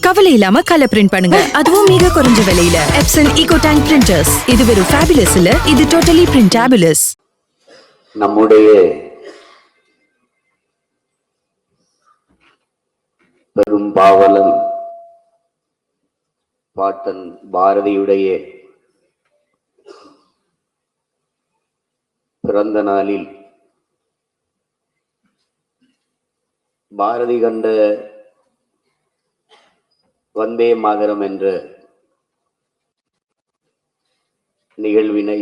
கவலை இல்லாம colour print பண்ணுங்க, அதுவும் மிக குறைஞ்ச விலையில. Epson eco tank printers. இது வெறும் ஃபேபுலஸ் இல்ல, இது டோட்டலி பிரிண்டபிளஸ். நம்முடைய பெரும் பாவலன் பாட்டன் பாரதியுடைய பிறந்த நாளில் பாரதி கண்ட வந்தே மாதரம் என்ற நிகழ்வினை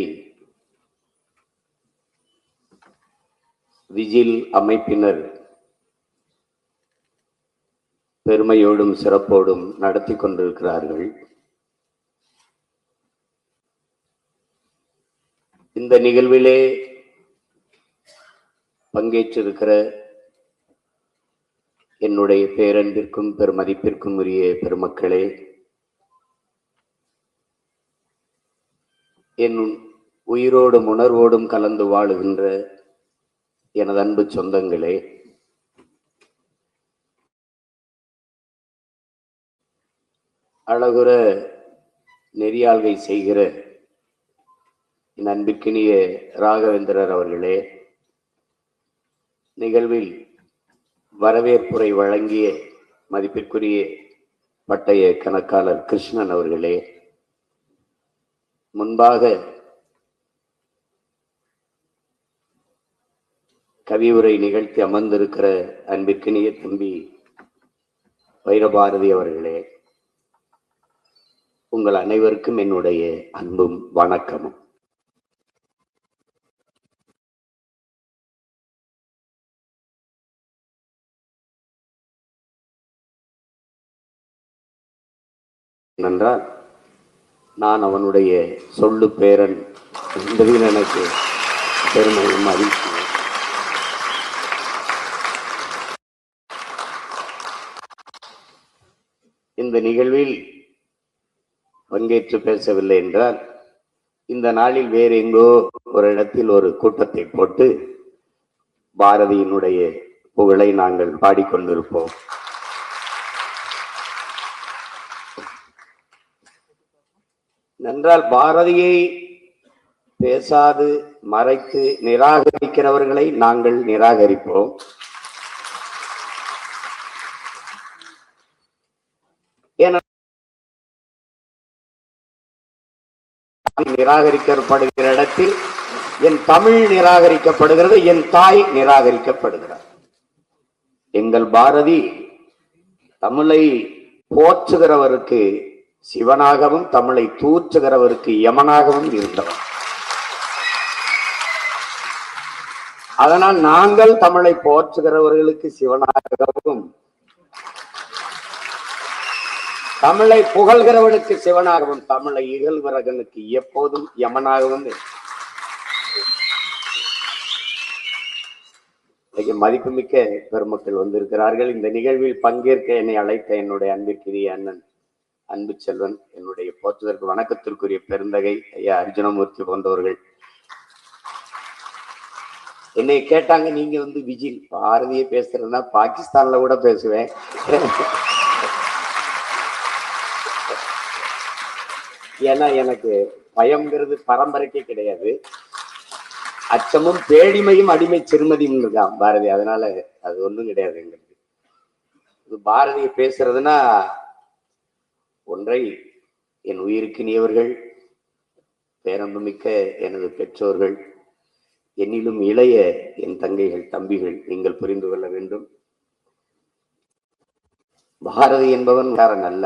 விஜில் அமைப்பினர் பெருமையோடும் சிறப்போடும் நடத்தி கொண்டிருக்கிறார்கள். இந்த நிகழ்விலே பங்கேற்றிருக்கிற என்னுடைய பேரன்பிற்கும் பெருமதிப்பிற்கும் உரிய பெருமக்களே, என் உயிரோடும் உணர்வோடும் கலந்து வாழுகின்ற எனது அன்பு சொந்தங்களே, அழகுற நெறியாள்கை செய்கிற என் அன்பிற்கினிய ராகவேந்திரர் அவர்களே, நிகழ்வில் வரவேற்புரை வழங்கிய மதிப்பிற்குரிய பட்டய கணக்காளர் கிருஷ்ணன் அவர்களே, முன்பாக கவியுரை நிகழ்த்தி அமர்ந்திருக்கிற அன்பிற்கினிய தம்பி வைரபாரதி அவர்களே, உங்கள் அனைவருக்கும் என்னுடைய அன்பும் வணக்கமும். என்றால் நான் அவனுடைய சொல்லு பேரன் என்பதில் எனக்கு பெருமையும் மகிழ்ச்சி. இந்த நிகழ்வில் பங்கேற்று பேசவில்லை என்றால் இந்த நாளில் வேறு எங்கோ ஒரு இடத்தில் ஒரு கூட்டத்தை போட்டு பாரதியினுடைய புகழை நாங்கள் பாடிக்கொண்டிருப்போம். என்றால் பாரதியை பேசாது மறைத்து நிராகரிக்கிறவர்களை நாங்கள் நிராகரிப்போம். நிராகரிக்கப்படுகிற இடத்தில் என் தமிழ் நிராகரிக்கப்படுகிறது, என் தாய் நிராகரிக்கப்படுகிறார். எங்கள் பாரதி தமிழை போற்றுகிறவருக்கு சிவனாகவும் தமிழை தூற்றுகிறவருக்கு யமனாகவும் இருந்தவர். அதனால் நாங்கள் தமிழை போற்றுகிறவர்களுக்கு சிவனாகவும், தமிழை புகழ்கிறவனுக்கு சிவனாகவும், தமிழை இகழ்கிறவனுக்கு எப்போதும் யமனாகவும். மதிப்புமிக்க பெருமக்கள் வந்திருக்கிறார்கள். இந்த நிகழ்வில் பங்கேற்க என்னை அழைத்த என்னுடைய அன்பிற்குரிய அண்ணன் அன்பு செல்வன், என்னுடைய போற்றுதற்கு வணக்கத்திற்குரிய பெருந்தகை ஐயா அர்ஜுனமூர்த்தி போன்றவர்கள் என்னை கேட்டாங்க, நீங்க விஜில் பாரதியை பேசுறதுன்னா பாகிஸ்தான்ல கூட பேசுவேன், ஏன்னா எனக்கு பயம்ங்கிறது பரம்பரைக்கே கிடையாது, அச்சமும் பேடிமையும் அடிமை சிறுமதியும் இருக்கான் பாரதி, அதனால அது ஒண்ணும் கிடையாது எங்களுக்கு. இது பாரதியை பேசுறதுன்னா ஒன்றை என் உயிருக்கினியவர்கள், பேரன்புமிக்க எனது பெற்றோர்கள், என்னிலும் இளைய என் தங்கைகள் தம்பிகள் நீங்கள் புரிந்து கொள்ள வேண்டும். பாரதி என்பவன் காரன் அல்ல,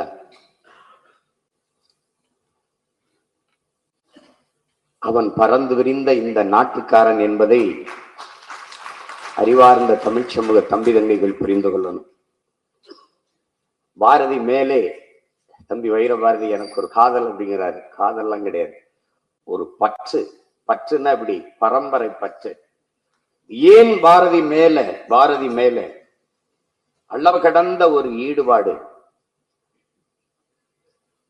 அவன் பறந்து விரிந்த இந்த நாட்டுக்காரன் என்பதை அறிவார்ந்த தமிழ் சமூக தம்பி தங்கைகள் புரிந்து கொள்ளணும். பாரதி மேலே தம்பி வைரபாரதி எனக்கு ஒரு காதல் அப்படிங்கிறாரு. காதல்லாம் கிடையாது, ஒரு பற்று. பற்றுன்னா இப்படி பரம்பரை பற்று. ஏன் பாரதி மேல அளவு கடந்த ஒரு ஈடுபாடு,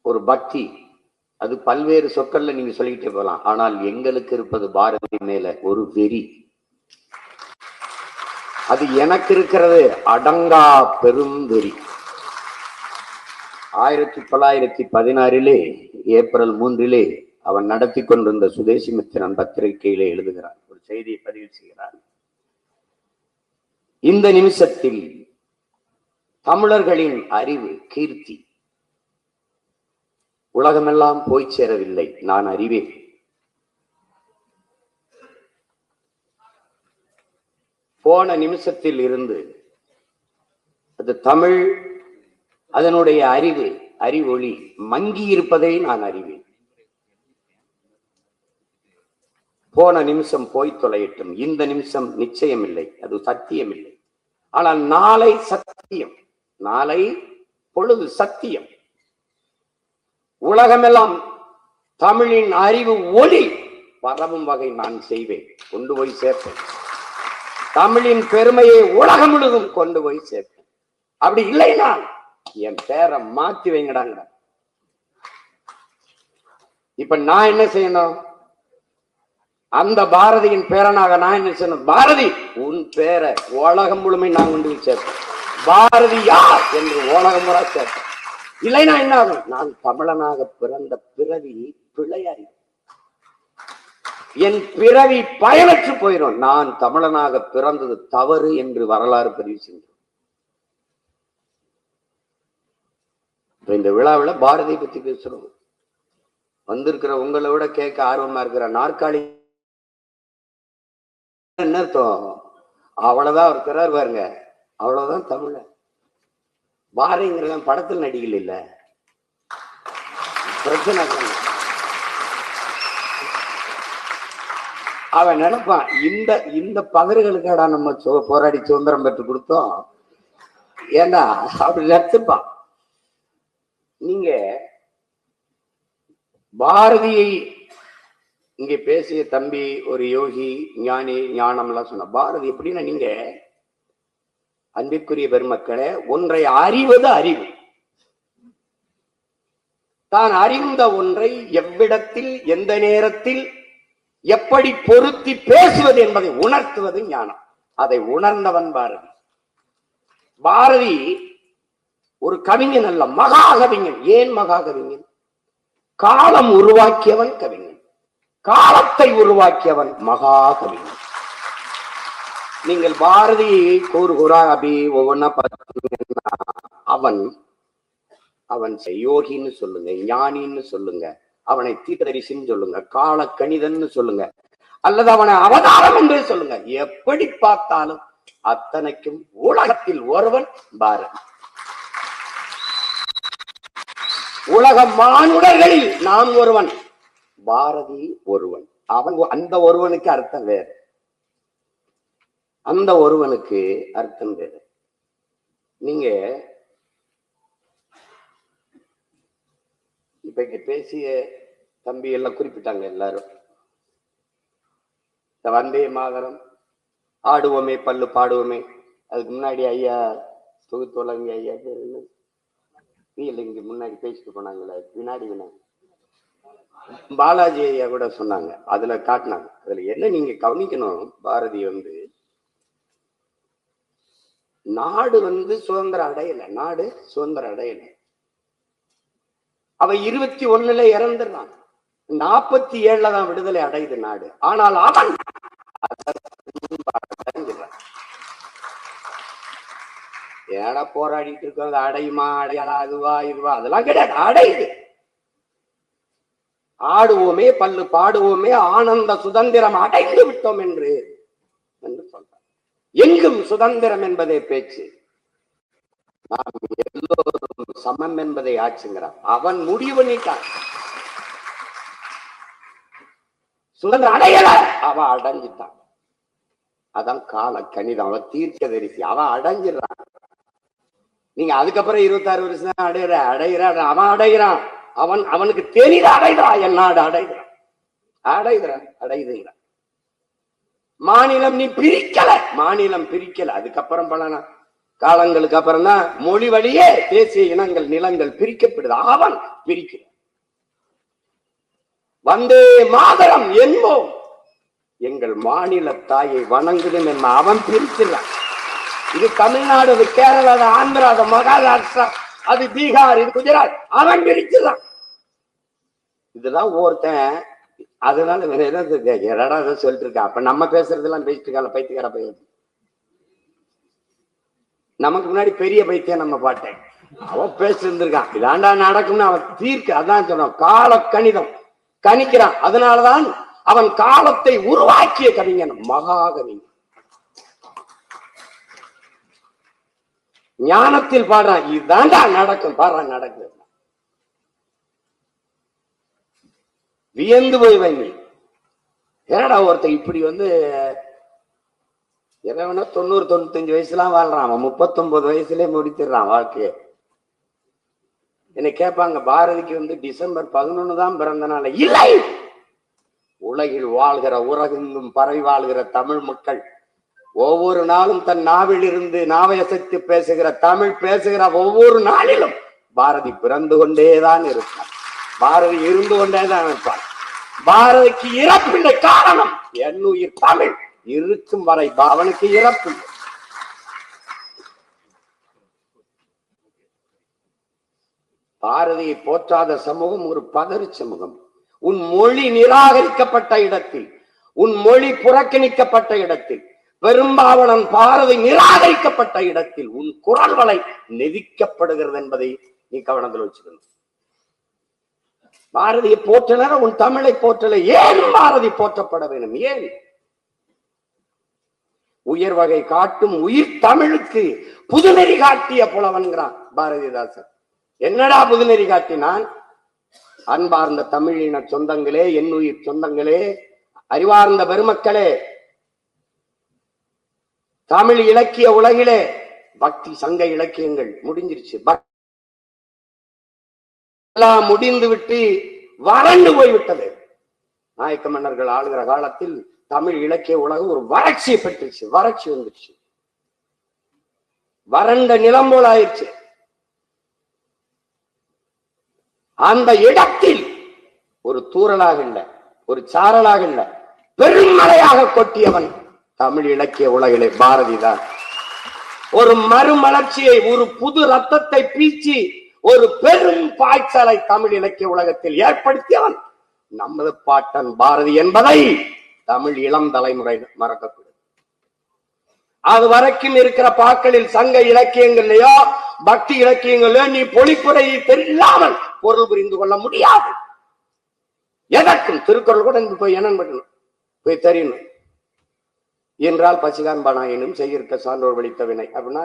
ஒரு பக்தி. அது பல்வேறு சொற்கள்ல நீங்க சொல்லிக்கிட்டே போகலாம். ஆனால் எங்களுக்கு இருப்பது பாரதி மேல ஒரு வெறி, அது எனக்கு இருக்கிறது அடங்கா பெரும்பெரி. 1916 ஏப்ரல் 3 அவன் நடத்தி கொண்டிருந்த சுதேசி மித்திரன் பத்திரிகையிலே எழுதுகிறான், ஒரு செய்தியை பதிவு செய்கிறான். இந்த நிமிஷத்தில் தமிழர்களின் அறிவு கீர்த்தி உலகமெல்லாம் போய் சேரவில்லை, நான் அறிவேன். போன நிமிஷத்தில் இருந்து அது தமிழ், அதனுடைய அறிவொளி மங்கி இருப்பதை நான் அறிவேன். போன நிமிஷம் போய் தொலையட்டும், இந்த நிமிஷம் நிச்சயம் இல்லை, அது சத்தியம் இல்லை. ஆனால் நாளை சத்தியம், நாளை பொழுது சத்தியம். உலகமெல்லாம் தமிழின் அறிவு ஒளி பரவும் வகை நான் செய்வேன், கொண்டு போய் சேர்ப்பேன். தமிழின் பெருமையை உலகம் முழுதும் கொண்டு போய் சேர்ப்பேன். அப்படி இல்லைன்னா என் பேரை மாத்தி வைங்கடாங்க. இப்ப நான் என்ன செய்யணும்? அந்த பாரதியின் பேரனாக நான் என்ன செய்யணும்? பாரதி உன் பேரை உலகம் முழுமை நான் கொண்டு போய் சேர்ப்பேன். பாரதி யார் என்று உலகம் முறை சேர்ப்பேன். இல்லைன்னா என்ன ஆகும்? நான் தமிழனாக பிறந்த பிறவி பிழையாரி, என் பிறவி பயனற்று போயிடும். நான் தமிழனாக பிறந்தது தவறு என்று வரலாறு பதிவு செஞ்சோம். இந்த விழாவில் பாரதியை பத்தி பேசுறோம். வந்திருக்கிற உங்களை விட கேட்க ஆர்வமா இருக்கிற நாற்காலி என்ன அர்த்தம்? அவ்வளவுதான் அவர் பிறார் பாருங்க, அவ்வளவுதான் தமிழ. பாரதிங்கிறத படத்தில் நடிகல் இல்ல, பிரச்சனை. அவன் நினைப்பான், இந்த இந்த பகர்களுக்காடா நம்ம போராடி சுதந்திரம் பெற்று கொடுத்தோம், ஏன்னா அப்படி நினைச்சுப்பான். நீங்க பாரதியை இங்க பேசிய தம்பி ஒரு யோகி ஞானி ஞானம் எல்லாம் சொன்ன பாரதி எப்படின்னா, நீங்க அன்பிற்குரிய பெருமக்களே, ஒன்றை அறிவது அறிவு. தான் அறிந்த ஒன்றை எவ்விடத்தில் எந்த நேரத்தில் எப்படி பொருத்தி பேசுவது என்பதை உணர்த்துவது ஞானம். அதை உணர்ந்தவன் பாரதி. பாரதி ஒரு கவிஞன் அல்ல, மகா கவிஞன். ஏன் மகா கவிஞன்? காலம் உருவாக்கியவன் கவிஞன், காலத்தை உருவாக்கியவன் மகா கவிஞன். நீங்கள் பாரதியை கூறுகிறா அப்படி ஒவ்வொன்னா பார்த்தீங்கன்னா, அவன் அவன் யோகின்னு சொல்லுங்க, ஞானின்னு சொல்லுங்க, அவனை தீர்க்கதரிசின்னு சொல்லுங்க, கால கணிதன்னு சொல்லுங்க, அல்லது அவனை அவதாரம் என்றே சொல்லுங்க. எப்படி பார்த்தாலும் அத்தனைக்கும் உலகத்தில் ஒருவன் பாரதி. உலக மானுடர்களில் நான் ஒருவன், பாரதி ஒருவன். அவன் அந்த ஒருவனுக்கு அர்த்தம் வேறு, அந்த ஒருவனுக்கு அர்த்தம் வேறு. நீங்க இப்ப இங்க பேசிய தம்பி எல்லாம் குறிப்பிட்டாங்க எல்லாரும். வந்தே மாதரம், ஆடுவோமே பல்லு பாடுவோமே. அதுக்கு முன்னாடி ஐயா தொகுத்தோலங்க ஐயா பேர் என்ன, இங்க முன்னாடி பேசிட்டு போனாங்களே, வினாடி பாலாஜி ஐயா கூட சொன்னாங்க, அதுல காட்டினாங்க. அதுல என்ன நீங்க கவனிக்கணும், பாரதி நாடு சுதந்திரம் அடையல, நாடு சுதந்திரம் அடையல. அவ 21 இறந்துடுறான், 47 தான் விடுதலை அடையுது நாடு. ஆனால் அவன் ஏடா போராடிட்டு இருக்கிறது, அடையுமா அடையாளா, அதுவா இதுவா, அதெல்லாம் கிடையாது, அடையுது. ஆடுவோமே பல்லு பாடுவோமே, ஆனந்த சுதந்திரம் அடைந்து விட்டோம் என்று சொல்றார். எங்கும் சுதந்திரம் என்பதே பேச்சு, நாம் எல்லோரும் சமம் என்பதை ஆச்சுங்கிறான். அவன் முடிவு பண்ணிட்டான், சுதந்திரம் அடையல, அவன் அடைஞ்சிட்டான். அதான் கால கணிதம், அவன் தீர்க்கதரிசி, அவன் அடைஞ்சிடறான். நீங்க அதுக்கப்புறம் 26 வருஷம் அடைகிறான், அவன் அடைகிறான், அவனுக்கு தெரியுது அடைகிறான், என் நாடு அடையுதுங்கிறான். மாநிலம் நீ பிரிக்கல, மாநிலம் பிரிக்கல. அதுக்கப்புறம் பல காலங்களுக்கு அப்புறம் தான் மொழி வழியே தேசிய இனங்கள் நிலங்கள் பிரிக்கப்படுது. அவன் பிரிக்கிறான். வந்தே மாதரம் என்போம், எங்கள் மாநில தாயை வணங்குதும் என்ன அவன் பிரிக்கிறான். இது தமிழ்நாடு, அது கேரளா, அது ஆந்திரா, அது மகாராஷ்டிரா, அது பீகார், இது குஜராத், அவன் பிரிச்சுதான். இதுதான் ஒவ்வொருத்தன். அதனால வேற ஏதாவது சொல்லிட்டு இருக்கா. அப்ப நம்ம பேசுறதெல்லாம் பேசிட்டு இருக்கால பைத்தியக்கார பையன். நமக்கு முன்னாடி பெரிய பைத்தியம் நம்ம பாட்டேன். அவன் பேசி இருந்திருக்கான். இதாண்டா நடக்கும்னு அவன் தீர்க்க. அதான் சொன்னான், கால கணிதம் கணிக்கிறான். அதனாலதான் அவன் காலத்தை உருவாக்கிய கவிஞன், மகாகவிஞன். ஞானத்தில் பாடுறான், இதுதாண்டா நடக்கும், பாடுறான் நடக்குது. வியந்து போய் வங்கி ஏடா ஒருத்தன் இப்படி இறைவனா 90-95 வயசுலாம் வாழ்றான். அவன் 39 வயசுலயே முடித்திடுறான் வாழ்க்கைய. என்னை கேட்பாங்க, பாரதிக்கு டிசம்பர் 11 தான் பிறந்த நாள். இல்லை, உலகில் வாழ்கிற, உலகெங்கும் பரவி வாழ்கிற தமிழ் மக்கள் ஒவ்வொரு நாளும் தன் நாவில் இருந்து நாவயசத்து பேசுகிற, தமிழ் பேசுகிற ஒவ்வொரு நாளிலும் பாரதி பிறந்து கொண்டேதான் இருப்பார். பாரதி இருந்து கொண்டேதான் இருப்பார். பாரதிக்கு இறப்பில்லை. காரணம், என்னுயிர் தமிழ் இருக்கும் வரை அவனுக்கு இறப்பு. பாரதியை போற்றாத சமூகம் ஒரு பதறு சமூகம். உன் மொழி நிராகரிக்கப்பட்ட இடத்தில், உன் மொழி புறக்கணிக்கப்பட்ட இடத்தில், பெரும்பாவனம் பாரதி நிராகரிக்கப்பட்ட இடத்தில் உன் குரல் வலை நெதிக்கப்படுகிறது என்பதை நீ கவனத்தில் வச்சுக்கணும். பாரதியை போற்றனர், உன் தமிழை போற்றல. ஏன் பாரதி போற்றப்பட வேண்டும்? ஏன்? உயர் வகை காட்டும் உயிர் தமிழுக்கு புதுநெறி காட்டிய புலவன்கிறான் பாரதிதாசன். என்னடா புதுநெறி காட்டினான்? அன்பார்ந்த தமிழின சொந்தங்களே, என்னுயிர் சொந்தங்களே, அறிவார்ந்த பெருமக்களே, தமிழ் இலக்கிய உலகிலே பக்தி சங்க இலக்கியங்கள் முடிஞ்சிருச்சு. எல்லாம் முடிந்து விட்டு வறண்டு போய்விட்டது. நாயக்க மன்னர்கள் ஆளுகிற காலத்தில் தமிழ் இலக்கிய உலகம் ஒரு வறட்சியை பெற்றுச்சு. வறட்சி வந்துருச்சு. வறண்ட நிலம் போல ஆயிடுச்சு. அந்த இடத்தில் ஒரு தூறலாக இல்லை, ஒரு சாரலாக இல்லை, பெருமழையாக கொட்டியவன் தமிழ் இலக்கிய உலகிலே பாரதிதான். ஒரு மறுமலர்ச்சியை, ஒரு புது ரத்தத்தை பீச்சி ஒரு பெரும் பாய்ச்சலை தமிழ் இலக்கிய உலகத்தில் ஏற்படுத்தியவன் நமது பாட்டன் பாரதி என்பதை தமிழ் இளம் தலைமுறை மறக்கக்கூடாது. அது வரைக்கும் இருக்கிற பாக்களில் சங்க இலக்கியங்கள்லயோ பக்தி இலக்கியங்களையோ நீ பொழிப்புரையை தெரியாமல் பொருள் புரிந்து கொள்ள முடியாது. எதற்கும் திருக்குறள் கூட போய் என்னன்னு போய் தெரியணும் என்றால் பசிகான்பானாயினும் செய்யிருக்க சான்றோர் வலித்த வினை அப்படின்னா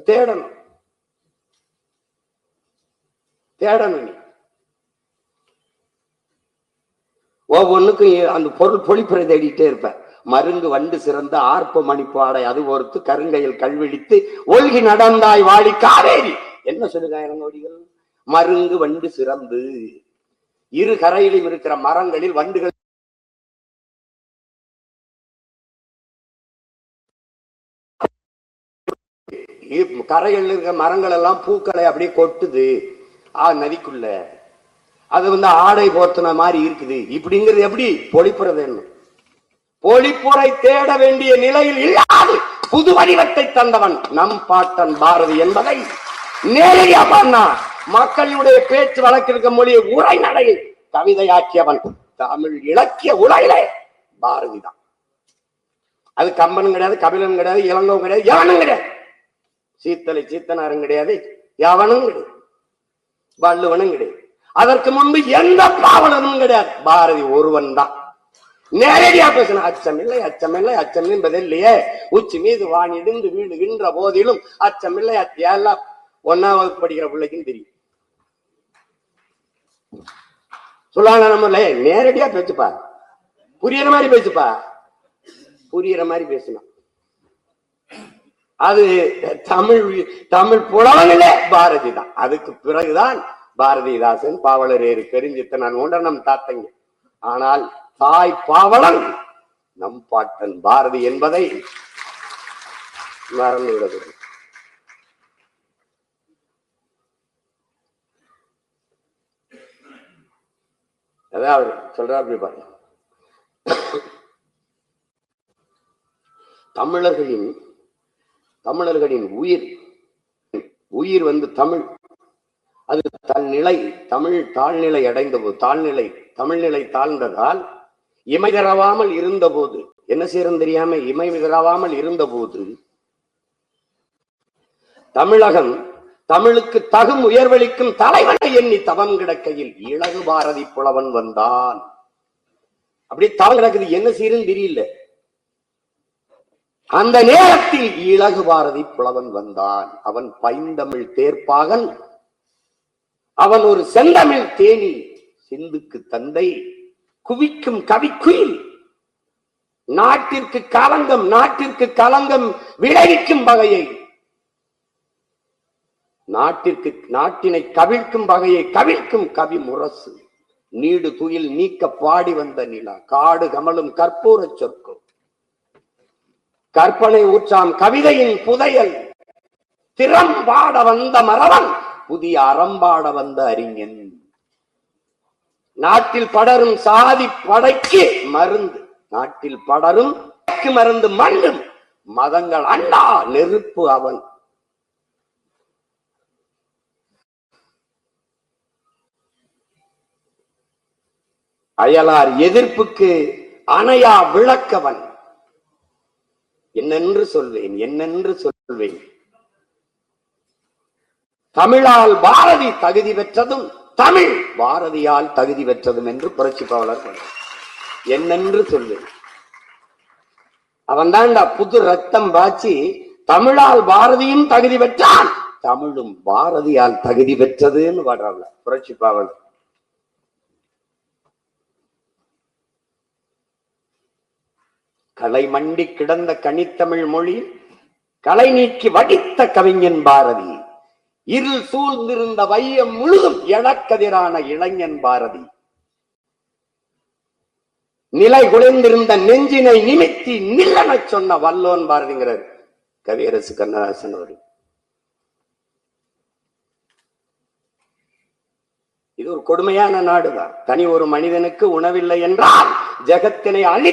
தேடணும். தேடணும். நீ ஒவ்வொன்றுக்கும் அந்த பொருள் பொழிப்புரை தேடிட்டே இருப்ப. மருங்கு வண்டு சிறந்த ஆர்ப்ப மணிப்பாடை அது ஒருத்து கருங்கையில் கல்வெளித்து ஒல்கி நடந்தாய் வாழி காவேரி. என்ன சொல்லுங்க நோடிகள்? மருங்கு வண்டு சிறந்து, இரு கரையிலும் இருக்கிற மரங்களில் வண்டுகள் கரையில் இருக்கிற மரங்கள் எல்லாம் பூக்களை அப்படியே கொட்டுது நதிக்குள்ள. அது ஆடை போர்த்தின மாதிரி இருக்குது. இப்படிங்கிறது எப்படி பொழிப்புறது? பொழிப்புரை தேட வேண்டிய நிலையில் இல்லாது புது வடிவத்தை தந்தவன் நம் பாட்டன் பாரதி என்பதை நேரடியா பண்ணா. மக்களுடைய பேச்சு வழக்கிருக்க மொழியை உரை நடையை கவிதையாக்கியவன் தமிழ் இலக்கிய உலகிலே பாரதி தான். அது கம்பனும் கிடையாது, கபிலனும் கிடையாது, இளங்கோவும் கிடையாது, எவனும் கிடையாது. சீத்தலை சீத்தனாரும் கிடையாது, எவனும் கிடையாது, வள்ளுவனும் கிடையாது. அதற்கு முன்பு எந்த பாவலனும் கிடையாது. பாரதி ஒருவன் தான் நேரடியா பேசின. அச்சமில்லை அச்சமில்லை அச்சம் என்பது இல்லையே. உச்சி மீது வானிடிந்து வீழுகின்ற போதிலும் அச்சமில்லை. எல்லாம் 1ஆம் வகுப்பு படிக்கிற பிள்ளைக்கும் தெரியும். சொல்லாங்க நம்ம நேரடியா பேசுப்பா, புரியுற மாதிரி பேசுப்பா. புரியுற மாதிரி பேசணும். அது தமிழ் புலவனிலே பாரதி தான். அதுக்கு பிறகுதான் பாரதிதாசன், பாவலரேறு, பெருஞ்சித்தன் ஒன்ற நம் தாத்தங்க. ஆனால் தாய் பாவலன் நம் பாட்டன் பாரதி என்பதை மறந்து விடுகிறது. அதாவது சொல்றாரு பாருங்க, தமிழர்களின் தமிழர்களின் உயிர் உயிர் தமிழ். அது தன் நிலை தமிழ் தாழ்நிலை அடைந்த போது தமிழ்நிலை தாழ்ந்ததால் இமை தரவாமல் இருந்த போது என்ன செய்யறது தெரியாம இமை தரவாமல் இருந்த போது தமிழகம் தமிழுக்கு தகும் உயர்வளிக்கும் தலைவனை எண்ணி தவம் கிடக்கையில் இலகு பாரதி புலவன் வந்தான். அப்படி தவம் கிடக்குது, என்ன செய்யறதுன்னு தெரியல. அந்த நேரத்தில் இலகு பாரதி புலவன் வந்தான். அவன் பைந்தமிழ் தேர்ப்பாகன், அவன் ஒரு செந்தமிழ் தேனி, சிந்துக்கு தந்தை, குவிக்கும் கவிக்குயில், நாட்டிற்கு களங்கம் விளைவிக்கும் வகையை, நாட்டினை கவிழ்க்கும் வகையை கவிழ்க்கும் கவி முரசு, நீடு துயில் நீக்க பாடி வந்த நிலா, காடு கமலும் கற்பூர சொற்கும், கற்பனை ஊற்றாம் கவிதையின் புதையல், திறம்பாட வந்த மரவன், புதிய அறம்பாட வந்த அறிஞன், நாட்டில் படரும் சாதி படைக்கு மருந்து, நாட்டில் படரும் மருந்து மண்ணும் மதங்கள் அண்ணா நெருப்பு அவன். அயலார் எதிர்ப்புக்கு அணையா விளக்கவன். என்னென்று சொல்வேன். தமிழால் பாரதி தகுதி பெற்றதும் தமிழ் பாரதியால் தகுதி பெற்றதும் என்று புரட்சி பாவலர் என்னென்று சொல்வேன். அவன் தான்டா புது ரத்தம் பாய்ச்சி தமிழால் பாரதியும் தகுதி பெற்றான், தமிழும் பாரதியால் தகுதி பெற்றதுன்னு பாடுறாங்க புரட்சி பாவலர். கலை மண்டி கிடந்த கனித்தமிழ் மொழி கலை நீக்கி வடித்த கவிஞன் பாரதி, இருள் சூழ்ந்திருந்த வையம் முழுதும் எழக்கதிரான இளைஞன் பாரதி, நிலை குலைந்திருந்த நெஞ்சினை நிமித்தி நில்லன சொன்ன வல்லோன் பாரதிங்கிறார் கவியரசு கண்ணதாசன் அவர்கள். இது ஒரு கொடுமையான நாடுதான். தனி ஒரு மனிதனுக்கு உணவில்லை என்றால் ஜகத்தினை அழி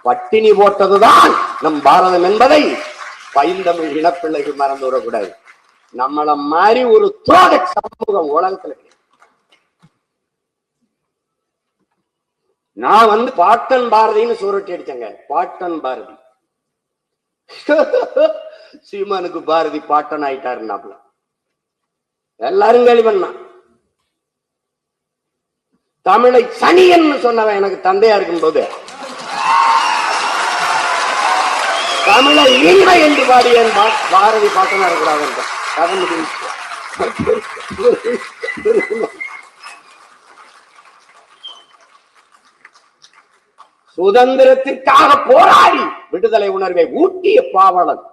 பட்டினி போட்டதுதான் நம் பாரதம் என்பதை பைந்தமிழ் இனப்பிள்ளைகள் மறந்து விடக்கூடாது. நம்மள மாதிரி ஒரு துரோக சமூகம் உலகத்துல. நான் பாட்டன் பாரதின்னு சுருட்டி அடிச்சேங்க. பாட்டன் பாரதி சீமானுக்கு பாரதி பாட்டன் ஆயிட்டாருன்னாப்ல எல்லாரும் கேள்வி பண்ணா. தமிழை சனியன்னு சொன்னவன் எனக்கு தந்தையா இருக்கும் போது தமிழை இனிமை என்று பாடிய பாரதி பாட்டனா இருக்கிறாங்க. சுதந்திரத்திற்காக போராடி விடுதலை உணர்வை ஊட்டிய பாவலன்.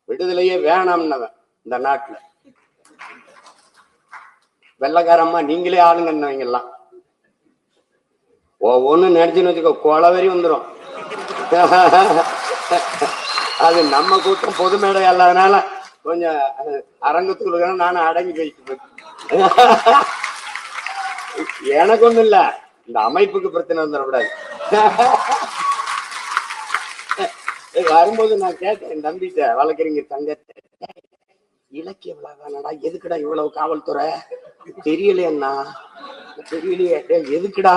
விடுதலையே வேணாம்னவன் இந்த நாட்டுல. வெள்ளக்காரம்மா நீங்களே ஆளுங்கன்னவங்கெல்லாம் ஒண்ணு நினைச்சுன்னு வச்சுக்கோ, கொலவரி வந்துடும். அது நம்ம கூட்டம் பொது மேடை அல்லாதனால கொஞ்சம் அரங்கத்துக்கு நானும் அடங்கி போயிட்டு. எனக்கு ஒண்ணும் இல்ல, இந்த அமைப்புக்கு பிரச்சனை வந்துடக்கூடாது. வரும்போது நான் கேட்டேன் என் தம்பிட்ட, வளர்க்குறீங்க தங்கத்தை, இலக்கிய விழாதானடா, எதுக்குடா இவ்வளவு காவல்துறை? தெரியலையண்ணா, தெரியலையே. எதுக்குடா?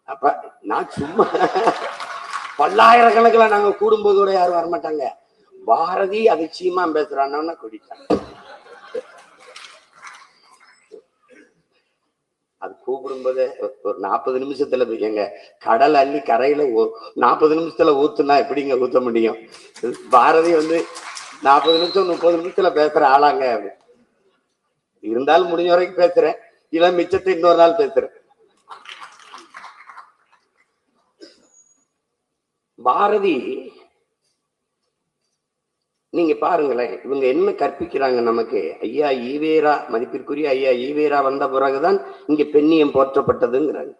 அப்ப நான் சும்மா பல்லாயிரக்கணக்கில் நாங்க கூடும்போது கூட யாரும் வரமாட்டாங்க. பாரதி அதிர்ச்சியமா பேசுறான்னு குடிச்சாங்க. அது கூப்பிடும்போது ஒரு 40 நிமிஷத்துல எங்க கடல் அள்ளி கரையில 40 நிமிஷத்துல ஊத்துனா எப்படிங்க ஊத்த முடியும்? பாரதி 40 நிமிஷம் 30 நிமிஷத்துல பேசுற ஆளாங்க. இருந்தாலும் முடிஞ்ச வரைக்கும் பேசுறேன், இல்ல மிச்சத்தை இன்னொரு நாள் பேசுறேன். பாரதி நீங்க பாருங்களேன், இவங்க என்ன கற்பிக்கிறாங்க நமக்கு. ஐயா ஈவேரா, மதிப்பிற்குரிய ஐயா ஈவேரா வந்த பிறகுதான் இங்க பெண்ணியம் போற்றப்பட்டதுங்கிறாங்க.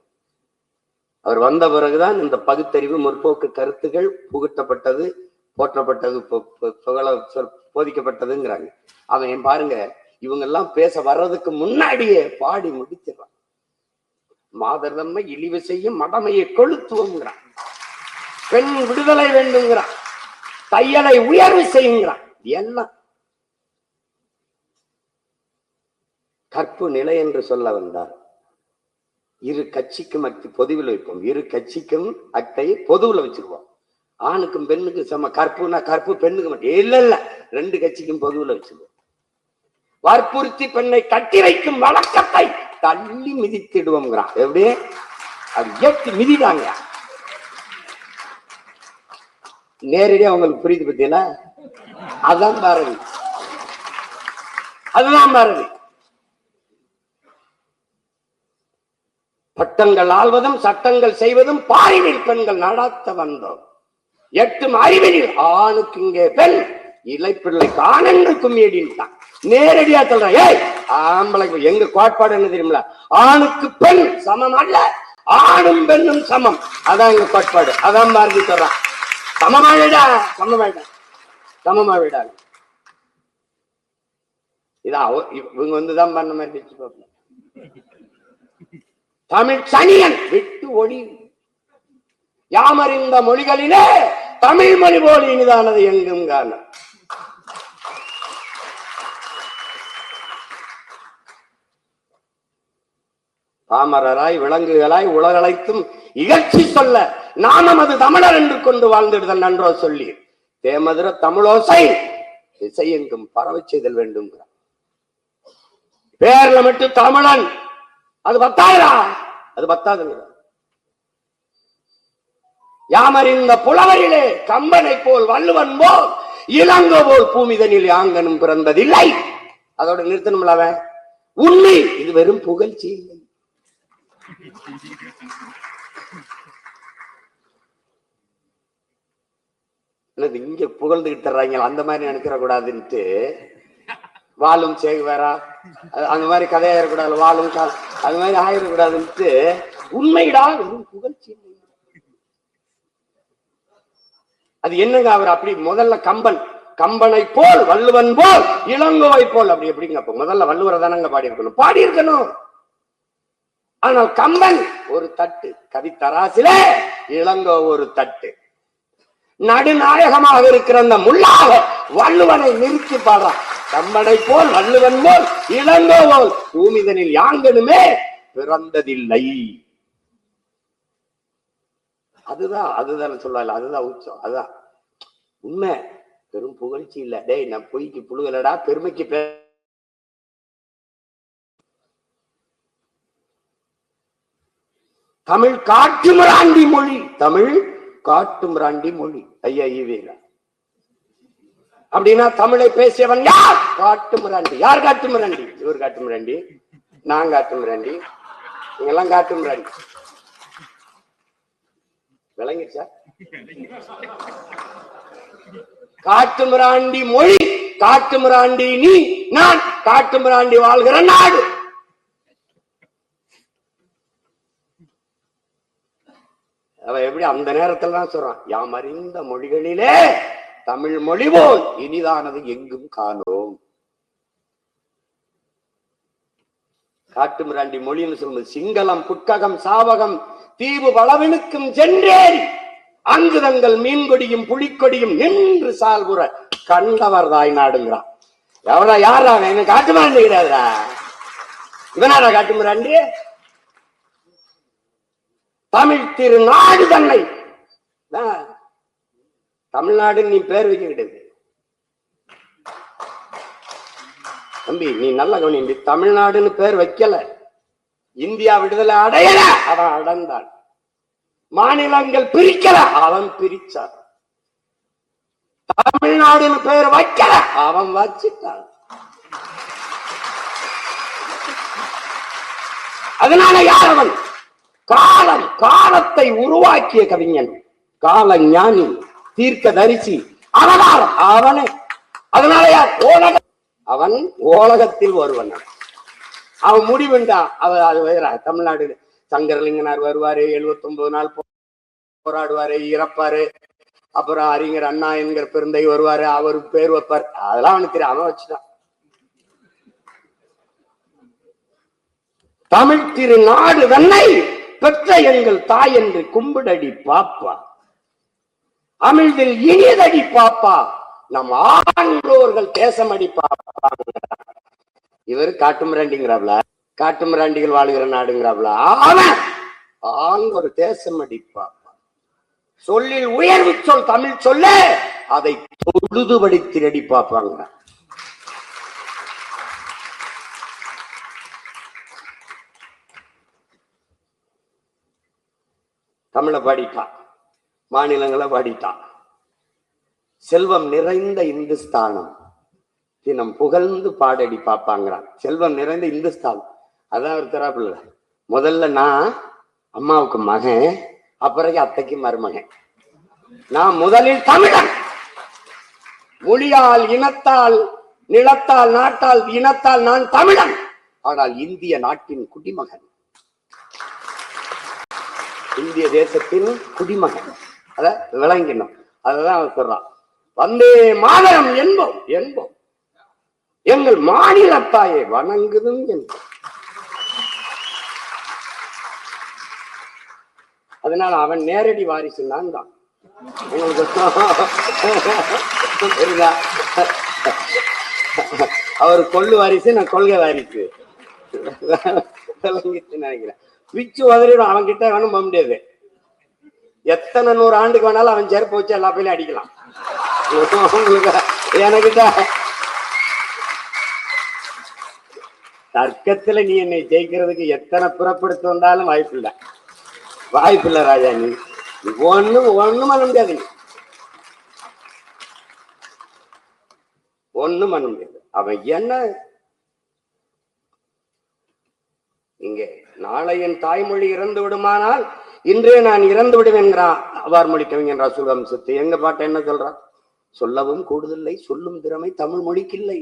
அவர் வந்த பிறகுதான் இந்த பகுத்தறிவு முற்போக்கு கருத்துகள் புகுட்டப்பட்டது, போற்றப்பட்டது, போதிக்கப்பட்டதுங்கிறாங்க. அவன் பாருங்க, இவங்க எல்லாம் பேச வர்றதுக்கு முன்னாடியே பாடி முடிச்சிடறான். மாதர்தம்மை இழிவு செய்யும் மடமையை கொளுத்துவோங்கிறான், பெண் விடுதலை வேண்டுங்கிறான். தையலை உயர்வு செய்யுங்கிறான். எல்லாம் கற்பு நிலை என்று சொல்ல வந்தார். இரு கட்சிக்கும் அக்தி பொதுவில் வைப்போம், இரு கட்சிக்கும் அக்தையை பொதுவில் வச்சிருவோம். ஆணுக்கும் பெண்ணுக்கும் சம. கற்புனா கற்பு பெண்ணுக்கு மட்டும் இல்ல இல்ல, ரெண்டு கட்சிக்கும் பொதுவில் வச்சிருவோம். வற்புறுத்தி பெண்ணை கட்டி வைக்கும் வழக்கத்தை தள்ளி மிதித்திடுவோம்ங்கிறான். எப்படி அது ஏற்றி மிதிதாங்க. நேரடியா உங்களுக்கு புரியுது பத்தியா? அதான் பாரதி, அதுதான் பாரதி. பட்டங்கள் ஆள்வதும் சட்டங்கள் செய்வதும் பாரினில் பெண்கள் நடாத்த வந்தோம். எட்டும் அறிவினில் ஆணுக்கு இங்கே பெண் இலைப்பிள்ளைக்கு ஆனென்று கும்மியடின்ட்டான். நேரடியா சொல்றேன். ஏய் ஆம்பளை, எங்க கோட்பாடு என்ன தெரியுமில? ஆணுக்கு பெண் சமம் அல்ல, ஆணும் பெண்ணும் சமம். அதான் எங்க கோட்பாடு. அதான் பாரதி சொல்றான். சமமாவிடா, சமமாவிடா, சமமாவிடா. இதான் இவங்க வந்துதான் பண்ண மாதிரி வச்சு. தமிழ் சனியன் விட்டு ஒளி யாமறிந்த மொழிகளிலே தமிழ் மொழி போல் இனிதானது எங்கும் காண. பாமரராய் விலங்குகளாய் உலகளைத்தும் இகழ்ச்சி சொல்ல நாமம் அது தமிழர் என்று கொண்டு வாழ்ந்திடுதல் நன்றோ சொல்லி தேமதுர தமிழோசை இசை எங்கும் பரவ செய்தல் வேண்டும். பேர்ல மட்டும் தமிழன் அது பத்தாதுடா, அது பத்தாதுங்க. யாமறிந்த புலவரிலே கம்பனை போல் வள்ளுவன் போல் இளங்கோ போல் பூமிதனில் யாங்கனும் பிறந்ததில்லை. அதோட நிறுத்தணும்ல. அவன் உண்மை, இது வெறும் புகழ்ச்சி இல்லை. இங்க புகழ்ந்துகிட்டு தர்றாங்க, அந்த மாதிரி நினைக்கிற கூடாதுன்ட்டு. வாழும் சேகுவேரா அந்த மாதிரி கதையாயிடக்கூடாது, வாழும் அது மாதிரி ஆயிடக்கூடாதுன்ட்டு உண்மைடா வெறும் புகழ்ச்சி. அது என்னங்க? அவர் அப்படி முதல்ல கம்பனை போல் வள்ளுவன் போல் இளங்கோவை போல் அப்படி எப்படிங்க? அப்ப முதல்ல வள்ளுவரை தானங்க பாடி இருக்கணும், பாடி இருக்கணும். ஆனால் கம்பன் ஒரு தட்டு கவித்தராசிலே, இளங்கோ ஒரு தட்டு. நடுநாயகமாக இருக்கிற அந்த முள்ளாக வள்ளுவனை நிறுத்தி பாடுறான். கம்பனை போல் வள்ளுவன் போல் இளங்கோ போல் பூமிதனில் யாங்கனுமே பிறந்ததில்லை. அதுதான் சொல்லல, அதுதான் உச்சம், அதுதான் உண்மை. பெரும் புகழ்ச்சி இல்ல. டேய் நான் பொய்க்கு புழுகலடா, பெருமைக்கு தமிழ் காட்டுமிராண்டி மொழி, தமிழ் காட்டுமிராண்டி மொழி. ஐயா ஈவேரா அப்படின்னா தமிழை பேசியவன் யார்? காட்டுமிராண்டி. யார் காட்டுமிராண்டி? இவர் காட்டுமிராண்டி, நான் காட்டுமிராண்டி, நீங்கெல்லாம் காட்டுமிராண்டி. விளங்கிச்சா? காட்டுமிராண்டி மொழி, காட்டுமிராண்டி நீ, நான் காட்டுமிராண்டி வாழ்கிற நாடு. அவ எப்படி அந்த நேரத்துல தான் சொல்றான், யாம் அறிந்த மொழிகளிலே தமிழ் மொழி போல் இனிதானது எங்கும் காணோம். காட்டுமிராண்டி மொழின்னு சொல்லுவது சிங்களம் புட்ககம் சாவகம் தீவு வளவினுக்கும் சென்றேறி அங்கு தங்கள் மீன்கொடியும் புலிக்கொடியும் நின்று சால்புற கண்டவர் தாய் நாடுங்கிறான். எவனா யாரா? என்ன காட்டுமிராண்டி கிடையாதுடா, இவனாரா காட்டுமிராண்டி? தமிழ் திருநாடு தன்னை தமிழ்நாடு நீ பேர் வைக்க கிடையாது தம்பி. நீ நல்ல கவனி, தமிழ்நாடுன்னு பேர் வைக்கல. இந்தியா விடுதலை அடையல, அவன் அடைந்தான். மாநிலங்கள் பிரிக்கல, அவன் பிரிச்சான். தமிழ்நாடுன்னு பேர் வைக்கல, அவன் வச்சிட்டான். அதனால யார் அவன்? காலத்தை உருவாக்கிய கவிஞன், கால ஞானி, தீர்க்க தரிசி, அவதாரம் அவனே. அதனால யார்? அவன் ஓலகத்தில் ஒருவன். அவன் முடிவுண்டான். தமிழ்நாடு சங்கரலிங்கனார் வருவாரு, 79 நாள் போராடுவாரு, இறப்பாரு. அப்புறம் அறிஞர் அண்ணா என்கிற பெருந்தை வருவாரு, அவரு பேர் வைப்பார். அதெல்லாம் அவனுக்கு தெரியும், அவன் வச்சுட்டான். தமிழ் திருநாடு தன்னை பெற்ற எங்கள் தாய் என்று கும்பிடடி பாப்பா. அமிழ்தில் இனியதடி பாப்பா, நம் ஆண்டோர்கள் தேசமடி பாப்பா. இவர் காட்டுமிராண்டிங்கிறாப்ல, காட்டுமிராண்டிகள் வாழுகிற நாடுங்கிறாப்ல. அவன் ஒரு தேசம் அடிப்பா. சொல்லில் உயர்வு சொல் தமிழ் சொல்ல, அதை தொழுதுபடி திருடி பார்ப்பாங்க. தமிழை பாடிட்டான், மாநிலங்களை பாடிட்டான். செல்வம் நிறைந்த இந்துஸ்தானம் தினம் புகழ்ந்து பாடடி பார்ப்பாங்கிறான். செல்வம் நிறைந்த இந்துஸ்தான். அதான் ஒரு தராப்புல, முதல்ல நான் அம்மாவுக்கு மகன், அப்புறம் அத்தைக்கு மருமகன். நான் முதலில் தமிழன். மொழியால், இனத்தால், நிலத்தால், நாட்டால், இனத்தால் நான் தமிழன். ஆனால் இந்திய நாட்டின் குடிமகன், இந்திய தேசத்தின் குடிமகன். அத விளங்கினோம். அததான் அவன் சொல்றான். வந்தே மாதரம் என்போம் என்போம், எங்கள் மாநிலத்தாயை வணங்குதும் என்போம். அதனால அவன் நேரடி வாரிசு நான் தான். அவர் கொள்ளு வாரிசு, நான் கொள்கை வாரிசு. நினைக்கிறேன் பிச்சு உதறிடும். அவன் கிட்ட வேணும் போக முடியாது. எத்தனை 100 ஆண்டுக்கு வேணாலும் அவன் செருப்பு வச்சு எல்லா பேரையும் அடிக்கலாம். எனக்கிட்ட தர்க்கத்துல நீ என்னை ஜெயிக்கிறதுக்கு எத்தனை புறப்படுத்த வந்தாலும் வாய்ப்பில்லை, வாய்ப்பில்லை ராஜா. நீ ஒண்ணும் பண்ண முடியாது, ஒண்ணும் பண்ண முடியாது. அவன் என்ன இங்கே நாளை என் தாய்மொழி இறந்து விடுமானால் இன்றே நான் இறந்து விடுவேன் என்கிறான் அவ்வாறு மொழி கவிஞன் ரசூல் வம்சத்து. எங்க பாட்ட என்ன சொல்றான்? சொல்லவும் கூடுதலை சொல்லும் திறமை தமிழ் மொழிக்கு இல்லை.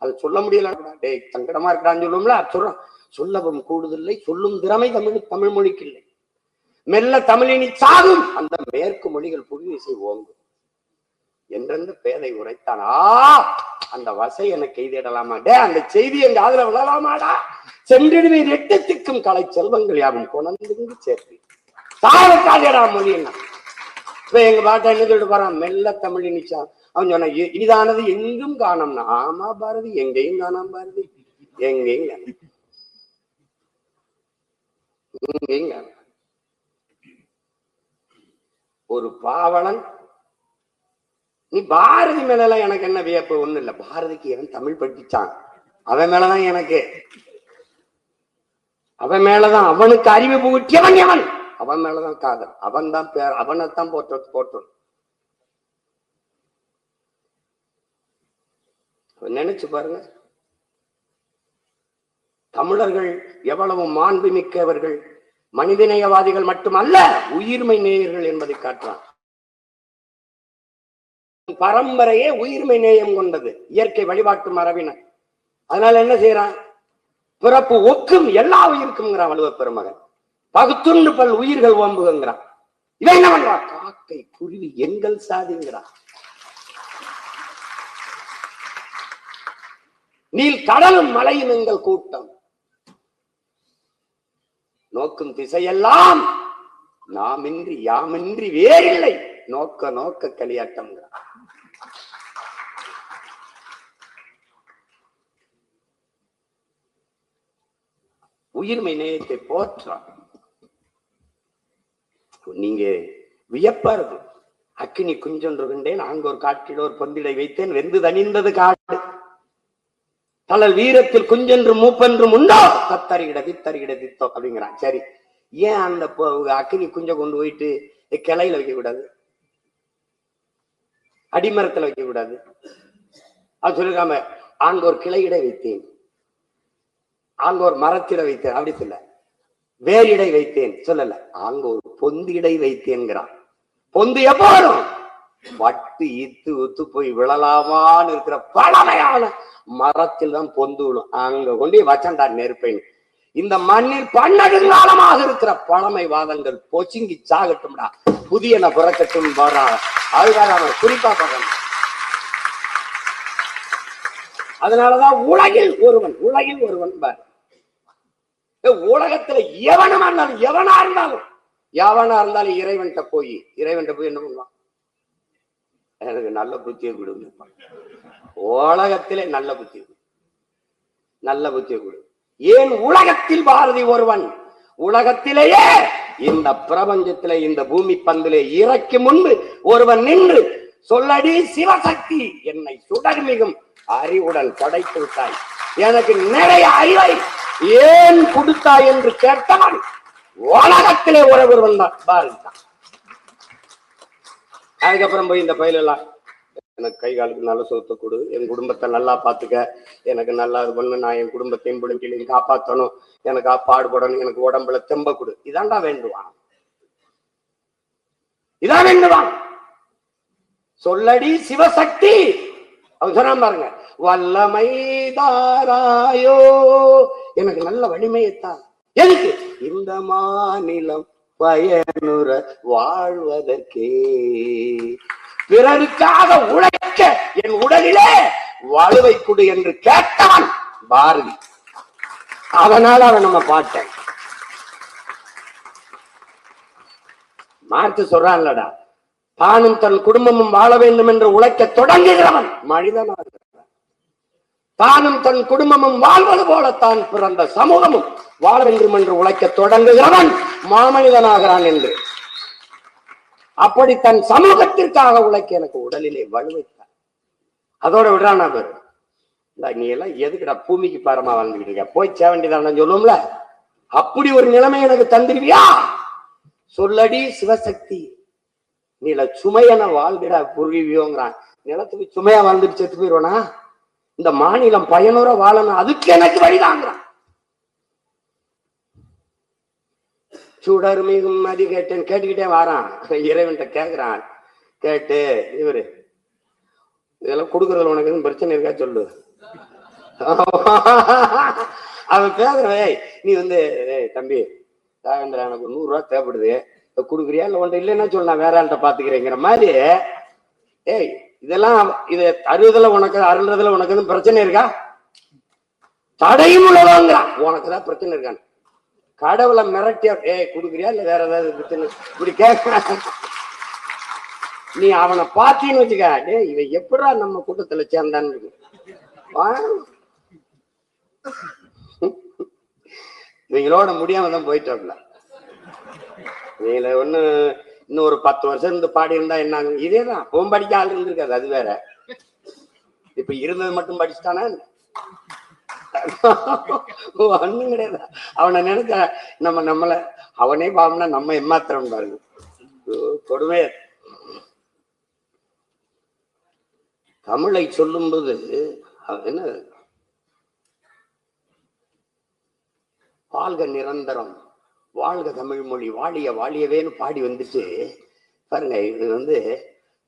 அது சொல்ல முடியல, டேய் சங்கடமா இருக்கான்னு சொல்லுவோம்ல, சொல்றான். சொல்லவும் கூடுதலை சொல்லும் திறமை தமிழ் மொழிக்கு இல்லை. மெல்ல தமிழினி சாகும், அந்த மேற்கு மொழிகள் புரிவிசை ஓங்கும் என்றென்று பேதை உரைத்தான். அந்த வசை எனக்கு எய்திடலாமா? டே அந்த செய்தி எங்க ஆதரவு விழலாமாடா? சென்றிடுவே 8 திக்கும் கலை செல்வங்கள் யாவும் கொணர்ந்து சேர்த்து தாழக்காதேடா மொழி. என்ன இப்ப எங்க பாட்டா என்ன சொல்லிட்டு போறான்? மெல்ல தமிழினிச்சா. அவன் சொன்ன இதானது எங்கும் காணோம்னா. ஆமா பாரதி, எங்கேயும் காணாம பாரதி, எங்கேயும் காணும், எங்கேயும் காணும். ஒரு பாவலன். நீ பாரதி மேலலாம் எனக்கு என்ன வியப்பு? ஒண்ணு இல்ல. பாரதிக்கு எவன் தமிழ் படிச்சான் அவன் மேலதான் எனக்கு, அவன் மேலதான் அவனுக்கு அறிவு புகுட்டியவன் எவன், அவன் மேலதான் காதல். அவன் தான் பேர், அவனைத்தான் போட்டோம். நினைச்சு பாருங்க, தமிழர்கள் எவ்வளவு மாண்பு மிக்கவர்கள், மனிதநேயவாதிகள் மட்டுமல்ல, உயிர்மை நேயர்கள் என்பதை காட்டுறான். பரம்பரையே உயிர்மை நேயம் கொண்டது, இயற்கை வழிபாட்டு மரபினர். அதனால என்ன செய்யறான்? பிறப்பு ஒக்கும் எல்லா உயிருக்கும்ங்கிறான் வள்ளுவ பெருமகன். பகுத்துண்டு பல் உயிர்கள் ஓம்புகிறான். இவன் என்ன பண்றான்? காக்கை குருவி எங்கள் சாதிங்கிறான். நீல் கடலும் மலையும் எங்கள் கூட்டம், நோக்கும் திசையெல்லாம் நாமின்றி யாமின்றி வேறில்லை, நோக்க நோக்க களியாட்டம். உயிர்மை நேயத்தை போற்றான். நீங்க வியப்பாரு. அக்கினி குஞ்சொன்று கண்டேன், அங்க ஒரு காட்டில் ஒரு பொந்திடை வைத்தேன், வெந்து தணிந்தது காடு. தளல் வீரத்தில் குஞ்சென்று மூப்பென்றும் உண்டோ, தத்தறிகிட தித்தறிகிட தித்தோ அப்படிங்கிறான். சரி, ஏன் அந்த அக்கினி குஞ்ச கொண்டு போயிட்டு கிளையில வைக்க கூடாது, அடிமரத்துல வைக்க கூடாது? அது சொல்லிருக்காம அங்க ஒரு கிளையிட வைத்தேன், அங்க ஒரு மரத்திட வைத்தேன் அப்படி சொல்ல, வேரிடை வைத்தேன் சொல்லல, அங்க ஒரு பொந்திடை வைத்தேன்கிறான். பொந்து எப்போ வரும்? வட்டு இத்து உத்து போய் விழலாமான்னு இருக்கிற பழமையான மரத்தில் தான் பொந்து விழும். அங்க கொண்டு வச்சண்டா நெருப்பைன்னு. இந்த மண்ணில் 12 காலமாக இருக்கிற பழமைவாதங்கள் பொச்சுங்கி சாகட்டும்டா, புதிய பிறக்கட்டும் வர்றாங்க. அதுக்காக அவன் குறிப்பா பார்க்கணும். அதனாலதான் உலகில் ஒருவன் பாரு. உலகத்துல எவனா இருந்தாலும் இறைவன்கிட்ட போய் என்ன பண்ணுவான்? எனக்கு நல்ல புத்தியை கொடுங்க, உலகத்திலே நல்ல புத்தி, நல்ல புத்தியை கொடு. ஏன் உலகத்தில் பாரதி ஒருவன், உலகத்திலேயே இந்த பிரபஞ்சத்திலே இந்த பூமி பந்திலே இறக்கி முன்பு ஒருவன் நின்று சொல்லடி சிவசக்தி, என்னை சுடர்மிகும் அறிவுடன் படைத்து விட்டாய், எனக்கு நிறைய அறிவை ஏன் கொடுத்தாய் என்று கேட்டவன் உலகத்திலே ஒருவன் தான் பாரதி தான். அதுக்கப்புறம் போய் இந்த பயிலெல்லாம் எனக்கு கை காலுக்கு நல்ல சொத்தை கொடு, என் குடும்பத்தை நல்லா பாத்துக்க, எனக்கு நல்லா இது பண்ணு, நான் என் குடும்பத்தையும் பிள்ளைங்களையும் காப்பாற்றணும், எனக்கு பாடுபடணும், எனக்கு உடம்புல தெம்ப கொடு, இதான்டா வேண்டுவான், இதான் வேண்டுவான். சொல்லடி சிவசக்தி, அவன் சொன்னா பாருங்க, வல்லமை தாராயோ, எனக்கு நல்ல வலிமையைத்தான், எதுக்கு இந்த மாநிலம் பயனுற வாழ்வதற்கே, பிறருக்காக உழைக்க என் உடலிலே வலுவை கொடு என்று கேட்டவன் பாரதி. அதனால அவன் நம்ம பாட்டேன் மார்த்து சொல்றான்லடா, தானும் தன் குடும்பமும் வாழ வேண்டும் என்று உழைக்க தொடங்குகிறவன் மனிதனாக, தானும் தன் குடும்பமும் வாழ்வது போல தான் பிறந்த சமூகமும் வாழ வேண்டும் என்று உழைக்க தொடங்குகிறவன் மாமனிதனாகிறான் என்று. அப்படி தன் சமூகத்திற்காக உழைக்க எனக்கு உடலிலே வலுவைத்தான். அதோட விடுறான் அவர், நீ எல்லாம் எதுக்குடா பூமிக்கு பாரமா வாழ்ந்துகிட்டு இருக்க, போய் சேர வேண்டியதான் சொல்லுவோம்ல, அப்படி ஒரு நிலைமை எனக்கு தந்துருவியா, சொல்லடி சிவசக்தி, நீல சுமையன வாழ்ந்துடா புரிவியோங்கிறான். நிலத்துக்கு சுமையா வாழ்ந்துட்டு செத்து போயிடுவானா, இந்த மாநிலம் பயனுற வாழணும், அதுக்கு எனக்கு வழிதாங்கிறான். சுடர் மிகும் மதி கேட்டேன், கேட்டுக்கிட்டே வாரான், இறைவன்கிட்ட கேட்கிறான். கேட்டு இவரு இதெல்லாம் கொடுக்கறதுல உனக்கு எதுவும் பிரச்சனை இருக்கா சொல்லு. அவன் பேசுறேன், நீ வந்து தம்பி ராகேந்திரா எனக்கு 100 ரூபா தேவைப்படுது, கொடுக்குறியா இல்ல ஒன்றை இல்லைன்னா சொல்லு, நான் வேற ஆள்கிட்ட பாத்துக்கிறேங்கிற மாதிரி. ஏய் இதெல்லாம் இது அறுவதுல உனக்கு அருள்றதுல உனக்கு எதுவும் பிரச்சனை இருக்கா, தடையும் உள்ளதாங்கிறான், உனக்குதான் பிரச்சனை இருக்கான்னு. கடவுளை மிரட்டியா, குடுக்குறியா இல்ல வேற ஏதாவது பிரச்சனை இப்படி கேட்க, நீ அவனை பாத்தீன்னு வச்சுக்க, இவன் எப்படா நம்ம கூட்டத்துல சேர்ந்தான்னு இவங்களோட முடியாம தான் போயிட்டோம்ல. இவங்கள ஒண்ணு இன்னும் ஒரு 10 வருஷம் இருந்து பாடி இருந்தா என்ன, இதேதான் போன் படிக்க ஆள் இருந்திருக்காது, அது வேற. இப்ப இருந்தது மட்டும் படிச்சுட்டானா ஒண்ணும் கிடையாது. அவனை நினைச்ச நம்மள அவனே பாவம்னா நம்ம ஏமாத்திரம் பாருங்க, கொடுமை. தமிழை சொல்லும் போது என்ன, வாழ்க நிரந்தரம், வாழ்க தமிழ் மொழி, வாழிய வாழியவேன்னு பாடி வந்துட்டு பாருங்க. இது வந்து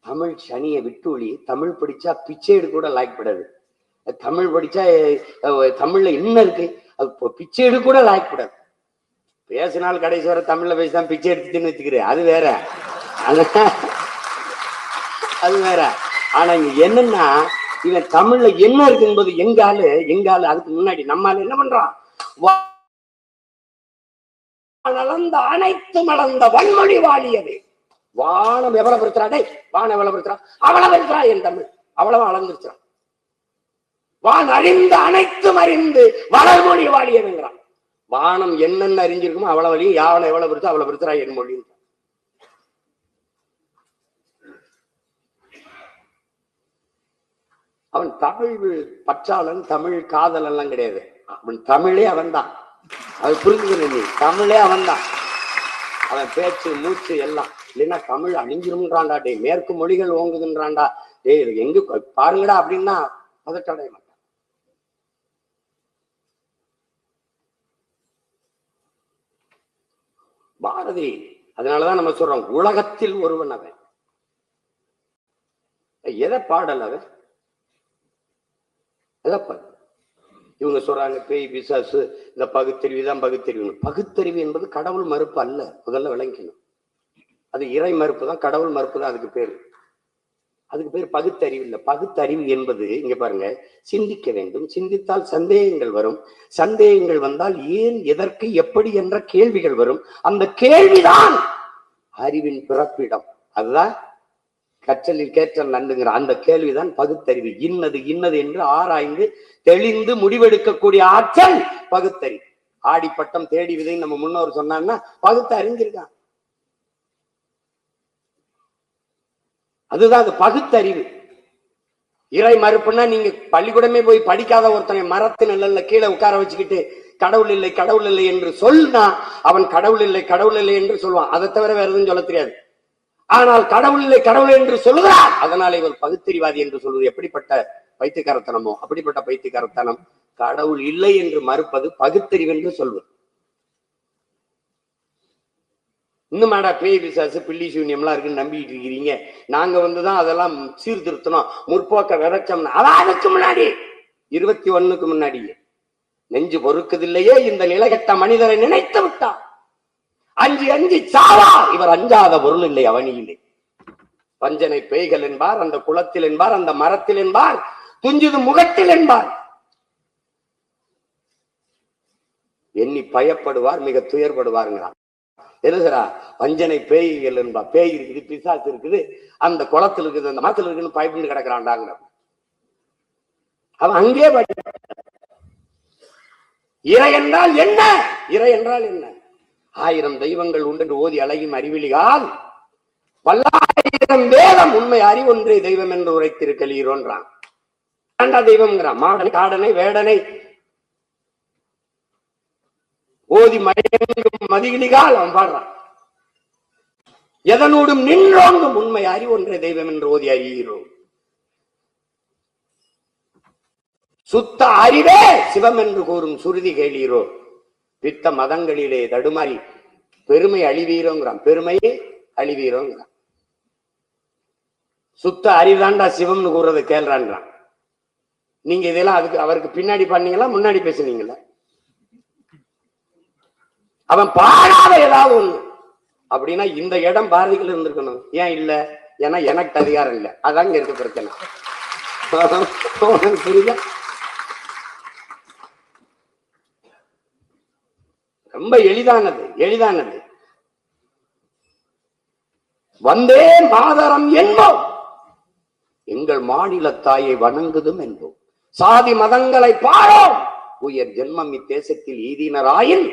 தமிழ் சனியை விட்டொழி, தமிழ் படிச்சா பிச்சை எடுக்க கூட லாய்க்கப்படாது, தமிழ் படிச்சா தமிழ்ல என்ன இருக்கு அது பிச்சை எடுக்க கூட லாய்க்கப்படாது. பேசினால் கடைசி வர தமிழ்ல பேசிதான் பிச்சை எடுத்துன்னு வச்சுக்கிறேன், அது வேற, அது வேற. ஆனா இங்க என்னன்னா, இவன் தமிழ்ல என்ன இருக்கு என்பது எங்காலு அதுக்கு முன்னாடி நம்மால என்ன பண்றான், அளந்த அனைத்து மலர்ந்த வன்மொழி வாழியவே, வானம் எவ்வளவு பெருத்துறாடே, வானம் எவ்வளவு பெருத்துறா, அவ்வளவு இருக்கிறா என் தமிழ், அவ்வளவு அளந்துருச்சான். வான் அறிந்த அனைத்தும் அறிந்து வளர்மொழி வாழியவேங்கிறான். வானம் என்னென்ன அறிஞ்சிருக்குமோ அவ்வளவு வழியும், யாவனை எவ்வளவு பெருத்தா அவ்வளவு பெருத்துறா என் மொழி. அவன் தமிழ் பற்றாளன், தமிழ் காதல் எல்லாம் கிடையாது, அவன் தமிழே அவன் தான். அது புரிஞ்சுக்கணும், நீ தமிழே அவன் தான், அவன் பேச்சு மூச்சு எல்லாம். இல்லைன்னா தமிழ் அழிஞ்சிரும்ன்றான்டா, டே மேற்கு மொழிகள் ஓங்குதுன்றான்டா, டே எங்க பாருங்கடா அப்படின்னா பதட்டடைய மாட்டான். பாரதி அதனாலதான் நம்ம சொல்றோம் உலகத்தில் ஒருவன் அவன். எதை பாடல் அவன், இவங்க சொல்றாங்க பேய் பிசாசு, இந்த பகுத்தறிவுதான் பகுத்தறிவு. பகுத்தறிவு என்பது கடவுள் மறுப்பு அல்ல, முதல்ல விளங்கிக்கணும். அது இறை மறுப்பு தான், கடவுள் மறுப்பு தான் அதுக்கு பேரு. அதுக்கு பேர் பகுத்தறிவு இல்லை. பகுத்தறிவு என்பது இங்க பாருங்க, சிந்திக்க வேண்டும், சிந்தித்தால் சந்தேகங்கள் வரும், சந்தேகங்கள் வந்தால் ஏன் எதற்கு எப்படி என்ற கேள்விகள் வரும், அந்த கேள்விதான் அறிவின் பிறப்பிடம். அதுதான் கற்றலில் கேற்றல் நன்றுங்கிற அந்த கேள்விதான் பகுத்தறிவு. இன்னது இன்னது என்று ஆராய்ந்து தெளிந்து முடிவெடுக்கக்கூடிய ஆற்றல் பகுத்தறிவு. ஆடிப்பட்டம் தேடி விதை நம்ம முன்னோர் சொன்னாங்கன்னா பகுத்து அறிஞ்சிருக்கான். அதுதான் அது பகுத்தறிவு. இறை மறுப்புன்னா நீங்க பள்ளிக்கூடமே போய் படிக்காத ஒருத்தனை மரத்து நிழல்ல கீழே உட்கார வச்சுக்கிட்டு கடவுள் இல்லை கடவுள் இல்லை என்று சொன்னா அவன் கடவுள் இல்லை கடவுள் இல்லை என்று சொல்லுவான். அதை தவிர வேற எதுவும் சொல்ல தெரியாது. ஆனால் கடவுள் இல்லை கடவுள் என்று சொல்லுகிறார், அதனால இவர் பகுத்தறிவாதி என்று சொல்வது எப்படிப்பட்ட பைத்தியக்காரத்தனமோ அப்படிப்பட்ட பைத்தியக்காரத்தனம். கடவுள் இல்லை என்று மறுப்பது பகுத்தறிவு என்று சொல்வது. இன்னுமாடா பேய் பிசாசு பில்லி சூன்யம் எல்லாம் இருக்குன்னு நம்பிட்டு இருக்கிறீங்க. நாங்க வந்துதான் அதெல்லாம் சீர்திருத்தணும் முற்போக்க விதைச்சோம்னா அதான் அதுக்கு முன்னாடி 21க்கு முன்னாடியே நெஞ்சு பொறுக்குதில்லையே இந்த நிலகட்ட மனிதரை நினைத்து விட்டார். அஞ்சு அஞ்சு சாவா இவர் அஞ்சாத பொருள் இல்லை அவனியிலே. வஞ்சனை பேய்கள் என்பார், அந்த குளத்தில் என்பார், அந்த மரத்தில் என்பார், துஞ்சுது முகத்தில் என்பார். எண்ணி பயப்படுவார், மிக துயர்படுவாருங்கிறார். எழுதுறா வஞ்சனை பேய்கள் என்பார். பேய் இருக்குது, பிசாசு இருக்குது, அந்த குளத்தில் இருக்குது, அந்த மரத்தில் இருக்குன்னு பயப்பட்டு கிடக்கிறான்டாங்க. அவன் அங்கே இறை என்றால் என்ன? இறை என்றால் என்ன? 1000 தெய்வங்கள் உண்டு என்று ஓதி அழகும் அறிவிலிகால் பல்லாயிரம் வேதம் உண்மை அறிவொன்றே தெய்வம் என்று உரைத்திருக்கிறோன்றான். தெய்வம்ங்கிறான். மாடனை காடனை வேடனை ஓதி மயங்கும் மதிகிலிகால் அவன் பாடுறான். எதனோடும் நின்றோங்கும் உண்மை அறிவொன்றே தெய்வம் என்று ஓதி அறிகிறோம். சுத்த அறிவே சிவம் என்று கூறும் சுருதி கேளீரோ. பித்த மதங்களிலே தடுமாறி பெருமை அழிவீரோங்கிறான். பெருமையே அழிவீரோங்கிறான். சுத்த அறிவுதான்டா சிவம்னு கூறுறதை கேள்றான்றான். நீங்க இதெல்லாம் அதுக்கு அவருக்கு பின்னாடி பண்ணீங்களா முன்னாடி பேசுனீங்களா? அவன் பாடாத ஏதாவது ஒண்ணு அப்படின்னா இந்த இடம் பாரதிகள் இருந்திருக்கணும். ஏன் இல்ல? ஏன்னா எனக்கு அதிகாரம் இல்லை. அதாங்க இருக்க பிரச்சனை. புரியுதா? ரொம்ப எளிதானது, எளிதானது. வந்தே மாதரம் என்போம், எங்கள் மாநில தாயை வணங்குதும் என்போம். சாதி மதங்களை பாரோம், உயர் ஜென்மம் இத்தேசத்தில் ஈதினராயின்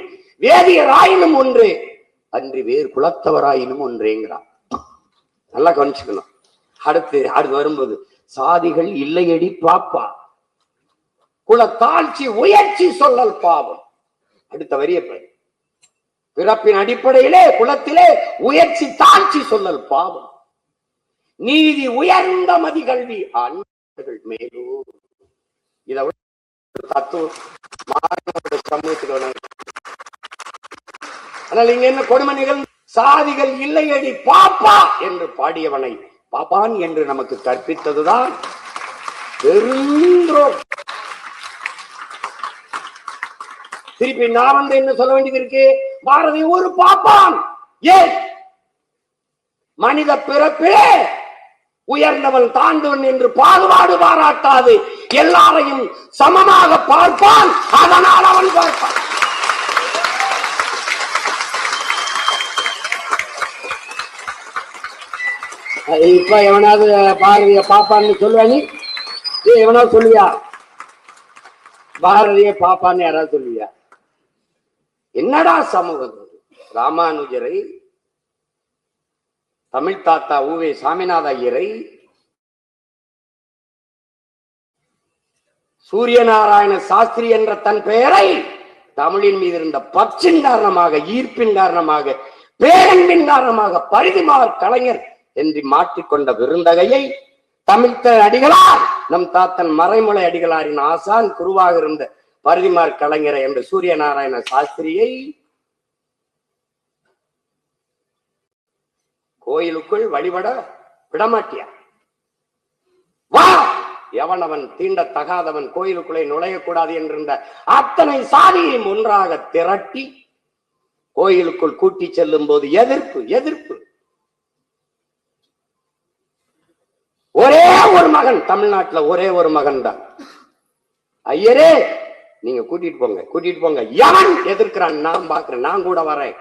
வேதியராயினும் ஒன்றே அன்றி வேறு குலத்தவராயினும் ஒன்றேங்கிறார். நல்லா கவனிச்சுக்கணும். அடுத்து வரும்போது சாதிகள் இல்லையடி பாப்பா, குலத்தாழ்ச்சி உயர்ச்சி சொல்லல் பாவம். அடுத்த வரிய பிறப்பின் அடிப்படையிலே குலத்திலே உயர்ச்சி தாழ்ச்சி சொல்லல் பாவம். நீதி உயர்ந்த மதி கல்வி ஆண்கள் மேலோ. இதை தத்துவம் சமூகத்துக்கு. ஆனால் இங்க என்ன கொடுமை நிகழ்ந்து? சாதிகள் இல்லையடி பாப்பா என்று பாடியவனை பாப்பான் என்று நமக்கு கற்பித்ததுதான் பெருந்தோ. திருப்பி நான் வந்து என்ன சொல்ல வேண்டியது இருக்கு? பாரதி ஒரு பாப்பான். ஏன் மனித பிறப்பிலே உயர்ந்தவன் தாழ்ந்தவன் என்று பாகுபாடு பாராட்டாது எல்லாரையும் சமமாக பார்ப்பான். அதனால் அவன் பார்ப்பான். இப்ப எவனாவது பாரதிய பாப்பான்னு சொல்லுவானி? எவனாவது சொல்லுவியா? பாரதிய பாப்பான்னு யாராவது சொல்லுவியா? என்னடா சமூகம்? ராமானுஜரை, தமிழ் தாத்தா உவே சாமிநாத ஐயரை, சூரியநாராயண சாஸ்திரி என்ற தன் பெயரை தமிழின் மீது இருந்த பற்றின் காரணமாக, ஈர்ப்பின் காரணமாக, பேரன்பின் காரணமாக பரிதிமார் கலைஞர் என்று மாற்றிக்கொண்ட விருந்தகையை தமிழ்த்த அடிகளார், நம் தாத்தன் மறைமலை அடிகளாரின் ஆசான் குருவாக இருந்த பரிதிமார் கலைஞரை என்று சூரியநாராயண சாஸ்திரியை கோயிலுக்குள் வழிபட விடமாட்டியார். வா, எவனவன் தீண்டத்தகாதவன் கோயிலுக்குள்ளே நுழையக்கூடாது என்றிருந்த அத்தனை சாதியையும் ஒன்றாக திரட்டி கோயிலுக்குள் கூட்டி செல்லும் போது எதிர்ப்பு எதிர்ப்பு. ஒரே ஒரு மகன், தமிழ்நாட்டில் ஒரே ஒரு மகன் தான். ஐயரே நீங்க கூட்டிட்டு போங்க. எவன் எதிர்க்கிறான் நான் பாக்குறேன், நான் கூட வரேன்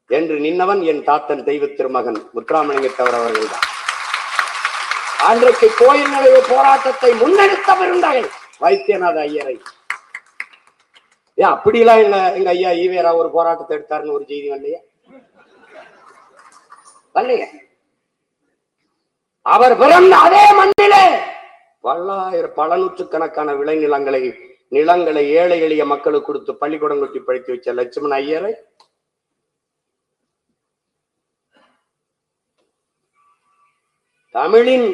என்று நின்னவன் என் தாத்தன் தெய்வ திருமகன் முத்துராமலிங்க தேவர் அவர்கள் தான். அன்றைக்கு கோயில் நுழைவு போராட்டத்தை முன்னெடுத்த பெருந்தகை வைத்தியநாத ஐயரை. அப்படிலாம் எங்க ஐயா ஈவேரா ஒரு போராட்டத்தை எடுத்தாருன்னு ஒரு செய்தி வரலையா? வரலையே. அவர் பிறந்த அதே மண்ணிலே பல நூற்றுக்கணக்கான நிலங்களை ஏழை எளிய மக்களுக்கு கொடுத்து பள்ளிக்கூடம் கட்டி படித்து வச்ச லட்சுமண ஐயரை தமிழின்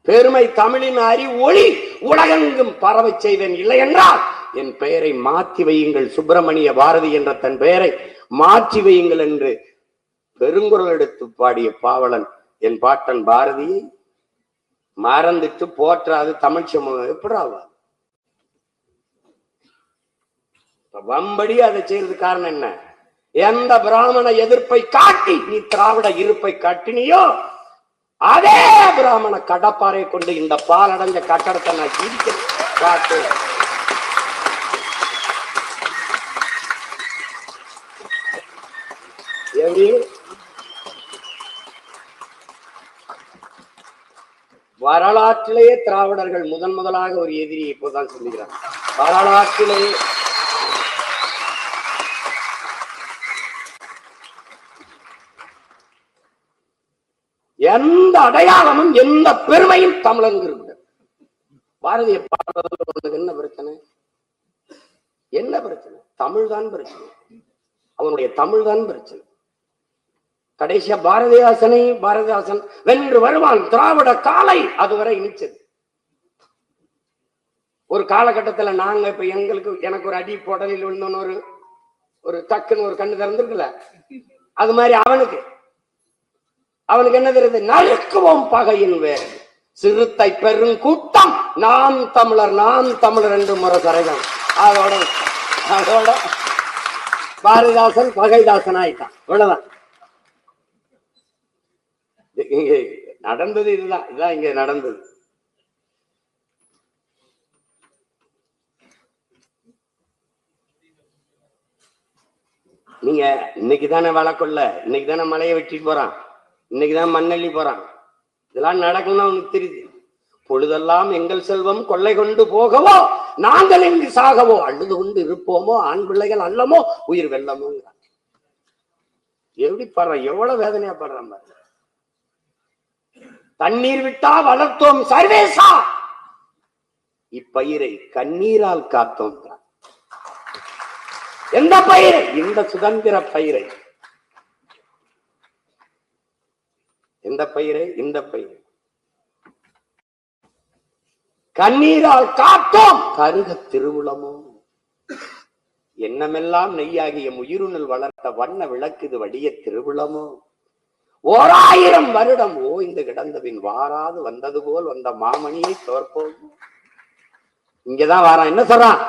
பெருமை, தமிழின் ஒளி உலகெங்கும் பரவ செய்தேன். இல்லை என்றால் என் பெயரை மாற்றி வையுங்கள், சுப்பிரமணிய பாரதி என்ற தன் பெயரை மாற்றி வையுங்கள் என்று பெருங்குரல் எடுத்து பாடிய பாவலன் என் பாட்டன் பாரதியை மறந்துட்டு போற்றாது தமிழ் சமூகம் எப்படி ஆவாது? வம்படி அதை செய்யறது காரணம் என்ன? எந்த பிராமண எதிர்ப்பை காட்டி நீ திராவிட இருப்பை காட்டினியோ அதே பிராமண கடப்பாறை கொண்டு இந்த பாலடைஞ்ச கட்டடத்தை நான் காட்டு. வரலாற்றிலேயே திராவிடர்கள் முதலாக ஒரு எதிரியை இப்போதான் சொல்லுகிறார். வரலாற்றிலேயே எந்த அடையாளமும் எந்த பெருமையும் தமிழங்க இருக்கு. பாரதிய பாடுறதுக்கு என்ன பிரச்சனை? என்ன பிரச்சனை? தமிழ் தான் பிரச்சனை. அவனுடைய தமிழ் தான் பிரச்சனை. கடைசியா பாரதிதாசன் வென்று வருவான் திராவிட காலை அதுவரை இனிச்சது. ஒரு காலகட்டத்துல நாங்க இப்ப எனக்கு ஒரு அடி போடலில் விழுந்தோன்னு ஒரு டக்குன்னு ஒரு கண்ணு திறந்துருக்குல்ல, அது மாதிரி அவனுக்கு என்ன தெரியுது? நறுக்குவோம் பகையின் வேறு சிறுத்தை பெருங்கூட்டம் நாம் தமிழர் என்று முறை தரைதான். அதோட பாரதிதாசன் பகைதாசன் ஆயிட்டான். இவ்வளவுதான் இங்க நடந்தது. இதுதான் இங்க நடந்தது. நீங்க இன்னைக்குதானே வழக்கொள்ள, இன்னைக்குதானே மலையை வெட்டிட்டு போறான், இன்னைக்குதான் மண்ணள்ளி போறான். இதெல்லாம் நடக்கணும்னு உனக்கு தெரியுது. பொழுதெல்லாம் எங்கள் செல்வம் கொள்ளை கொண்டு போகவோ நாங்கள் எங்கு சாகவோ அழுது கொண்டு இருப்போமோ ஆண் பிள்ளைகள் அல்லமோ உயிர் வெல்லமோ. எப்படி பாடுறான், எவ்வளவு வேதனையா பாடுறான் பாரு. தண்ணீர் விட்டா வளர்த்தோம் சர்வேசா, இப்பயிரை கண்ணீரால் காத்தோம். எந்த பயிரை? இந்த சுதந்திர பயிரை. எந்த பயிரை? இந்த பயிரை கண்ணீரால் காத்தோம் கருக திருவுளமோ. எண்ணமெல்லாம் நெய்யாகிய உயிருணில் வளர்த்த வண்ண விளக்குது வடிய திருவுளமோ. 1000 வருடம் ஓய்ந்து கிடந்தபின் வாராது வந்தது போல் வந்த மாமணியை தோற்போம். இங்கதான் வாரான். என்ன சொல்றான்?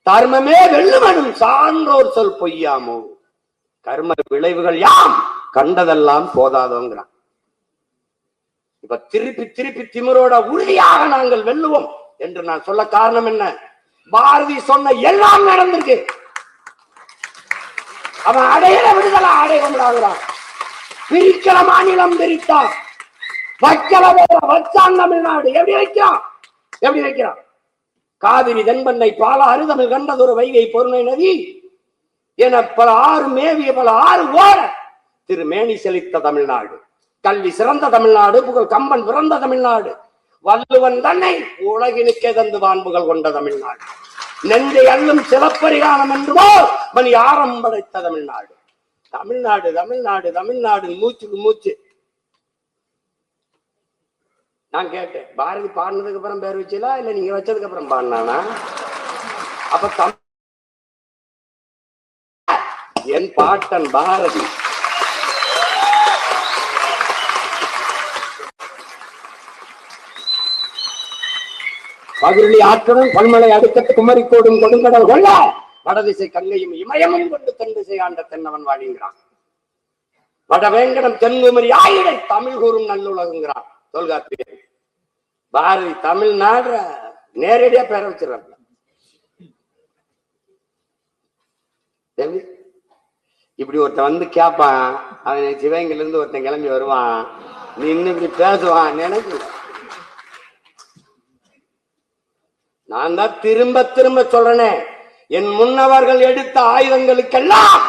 தர்மமே வெல்லுமனும் சான்றோர் சொல் பொய்யாமோ. கர்ம விளைவுகள் யாம் கண்டதெல்லாம் போதாதோங்கிறான். இப்ப திருப்பி திமிரோட உறுதியாக நாங்கள் வெல்லுவோம் என்று நான் சொல்ல காரணம் என்ன? பாரதி சொன்ன எல்லாம் நடந்திருக்கு. அவன் அடையில விடுதலை அடைகிறான். பிரிக்கிற மாநிலம் பிரித்தான், வைக்கல வச்சான் தமிழ்நாடு. எப்படி வைக்கிறான்? காவிரி தென்பண்ணை பால அருதமிழ் கண்டதொரு வைகை பொருணை நதி என பல ஆறு மேவிய பல ஆறு ஓர திருமேனி செழித்த தமிழ்நாடு, கல்வி சிறந்த தமிழ்நாடு, புகழ் கம்பன் பிறந்த தமிழ்நாடு, வள்ளுவன் தன்னை உலகினுக்கே தந்து வான்புகள் கொண்ட தமிழ்நாடு, நெஞ்சை அள்ளும் சிலப்பரிகாரம் என்றுமோ மணி ஆரம் படைத்த தமிழ்நாடு. தமிழ்நாடு தமிழ்நாடு தமிழ்நாடு மூச்சுக்கு மூச்சு. நான் கேட்டேன், பாரதி பாடினதுக்கு அப்புறம் பேர் வச்சீங்களா இல்ல நீங்க வச்சதுக்கு அப்புறம் பாடினானா? அப்ப என் பாட்டன் பாரதி பகிர்லி ஆற்றலும் பல்மலை அடுக்கத்து குமரிக்கோடும் கொடுங்கடல் கொள்ள வடதிசை கங்கையும் இமயமும் கொண்டு தென் திசை ஆண்ட தென்னவன் வாழிங்கிறான். வடவேங்கடம் தென்குமரி ஆயிடை தமிழ் கூறும் நல்லுலகுங்கிறான் தொல்காப்பியர். பாரதி தமிழ்நாடு நேரடியா பேர வச்சிடறாங்க. இப்படி ஒருத்தன் வந்து கேட்பான், அவன் சிவகங்கையில இருந்து ஒருத்தன் கிளம்பி வருவான், நின்று இப்படி பேசுவான். நினைக்கல, நான் தான் திரும்ப திரும்ப சொல்றேனே, என் முன்னவர்கள் எடுத்த ஆயுதங்களுக்கெல்லாம்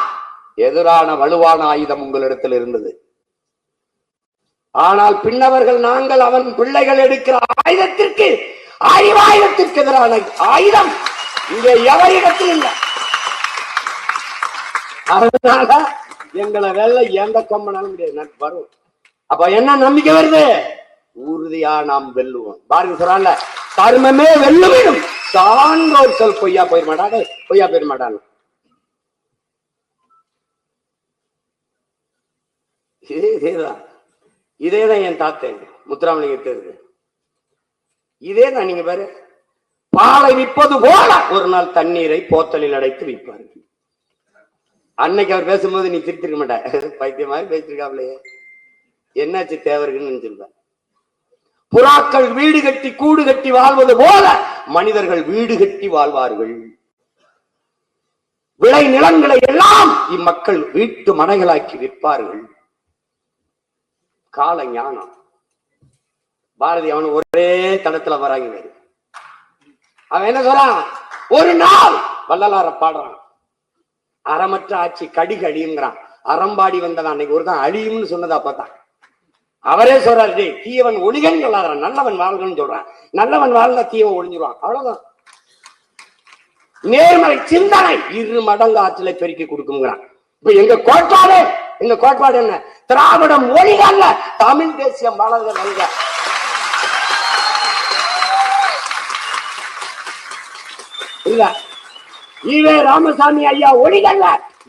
எதிரான வலுவான ஆயுதம் உங்களிடத்தில் இருந்தது. ஆனால் பின்னவர்கள் நாங்கள் அவன் பிள்ளைகள் எடுக்கிற ஆயுதத்திற்கு, அறிவாயுதத்திற்கு எதிரான ஆயுதம் இங்கே எவரிடத்தில் இல்லை. அதனால எங்களை வெல்ல எந்த கொம்பனாலும் முடியாது, வரும். அப்ப என்ன நம்பிக்கை வருது? உறுதியா நாம் வெல்லுவோம். பாருங்க சொல்றான்ல, கர்மமே வெல்லுவிடும், சான்றோர் சொல் பொய்யா போயிட மாட்டாங்க, பொய்யா போயிட மாட்டாங்க. இதேதான் என் தாத்தன் முத்துராமலிங்க, இதேதான். நீங்க பாரு, பாலை விற்பது போல ஒரு நாள் தண்ணீரை போத்தலில் அடைத்து விற்பாரு. அன்னைக்கு அவர் பேசும்போது நீ திருத்திருக்க மாட்ட, பைத்திய மாதிரி பேசிருக்காப்லையே, என்னாச்சு தேவர்கள்னு சொல்லுவார். புறாக்கள் வீடு கட்டி கூடு கட்டி வாழ்வது போல மனிதர்கள் வீடு கட்டி வாழ்வார்கள். விளை நிலங்களை எல்லாம் இம்மக்கள் வீட்டு மனைகளாக்கி விற்பார்கள். கால ஞானம். பாரதி அவனு ஒரே தடத்துல வராங்க. அவன் என்ன சொல்றான்? ஒரு நாள் வள்ளலார பாடுறான், அறமற்ற ஆட்சி கடிகு அழியுங்கிறான். அறம்பாடி வந்தவன் அன்னைக்கு ஒருதான் அழியும்னு சொன்னது அப்பதான். அவரே சொல்றாரு, தீயவன் ஒளிகன் சொல்லாதான், நல்லவன் வாழ்கன்னு சொல்றான். நல்லவன் வாழ்ந்தா தீயவன் ஒளிஞ்சிருவான், அவ்வளவுதான். நேர்மறை சிந்தனை 2 மடங்கு ஆற்றலை பெருக்கி கொடுக்குங்கிறான். இப்ப எங்க கோட்பாடு என்ன? திராவிடம் ஒளிக அல்ல, தமிழ் தேசியம் வளர்க நல்க. இல்ல, ஈவே ராமசாமி ஐயா ஒளிகல்ல,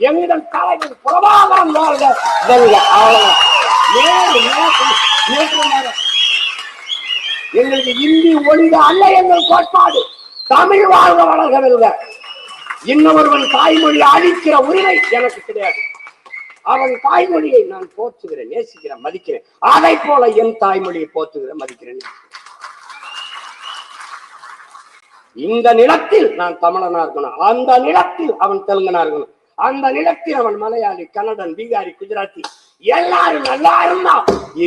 எங்கள் தலைவர் பிரபாகரன் வாழ்க வெல்க. எங்களுக்கு இந்தி ஒளிக அல்ல எங்கள் கோட்பாடு, தமிழ் வாழ்க வளர்க வெல்க. இன்னொருவன் தாய்மொழி அழிக்கிற உரிமை எனக்கு கிடையாது. அவன் தாய்மொழியை நான் போற்றுகிறேன், நேசிக்கிறேன், மதிக்கிறேன். அதை போல என் தாய்மொழியை போற்றுகிறேன், மதிக்கிறேன். இந்த நிலத்தில் நான் தமிழனா இருக்கணும், அந்த நிலத்தில் அவன் தெலுங்கனா இருக்கணும், அந்த நிலத்தில் அவன் மலையாளி, கன்னடன், பீகாரி, குஜராத்தி, எல்லாரும் நல்லா இருந்தா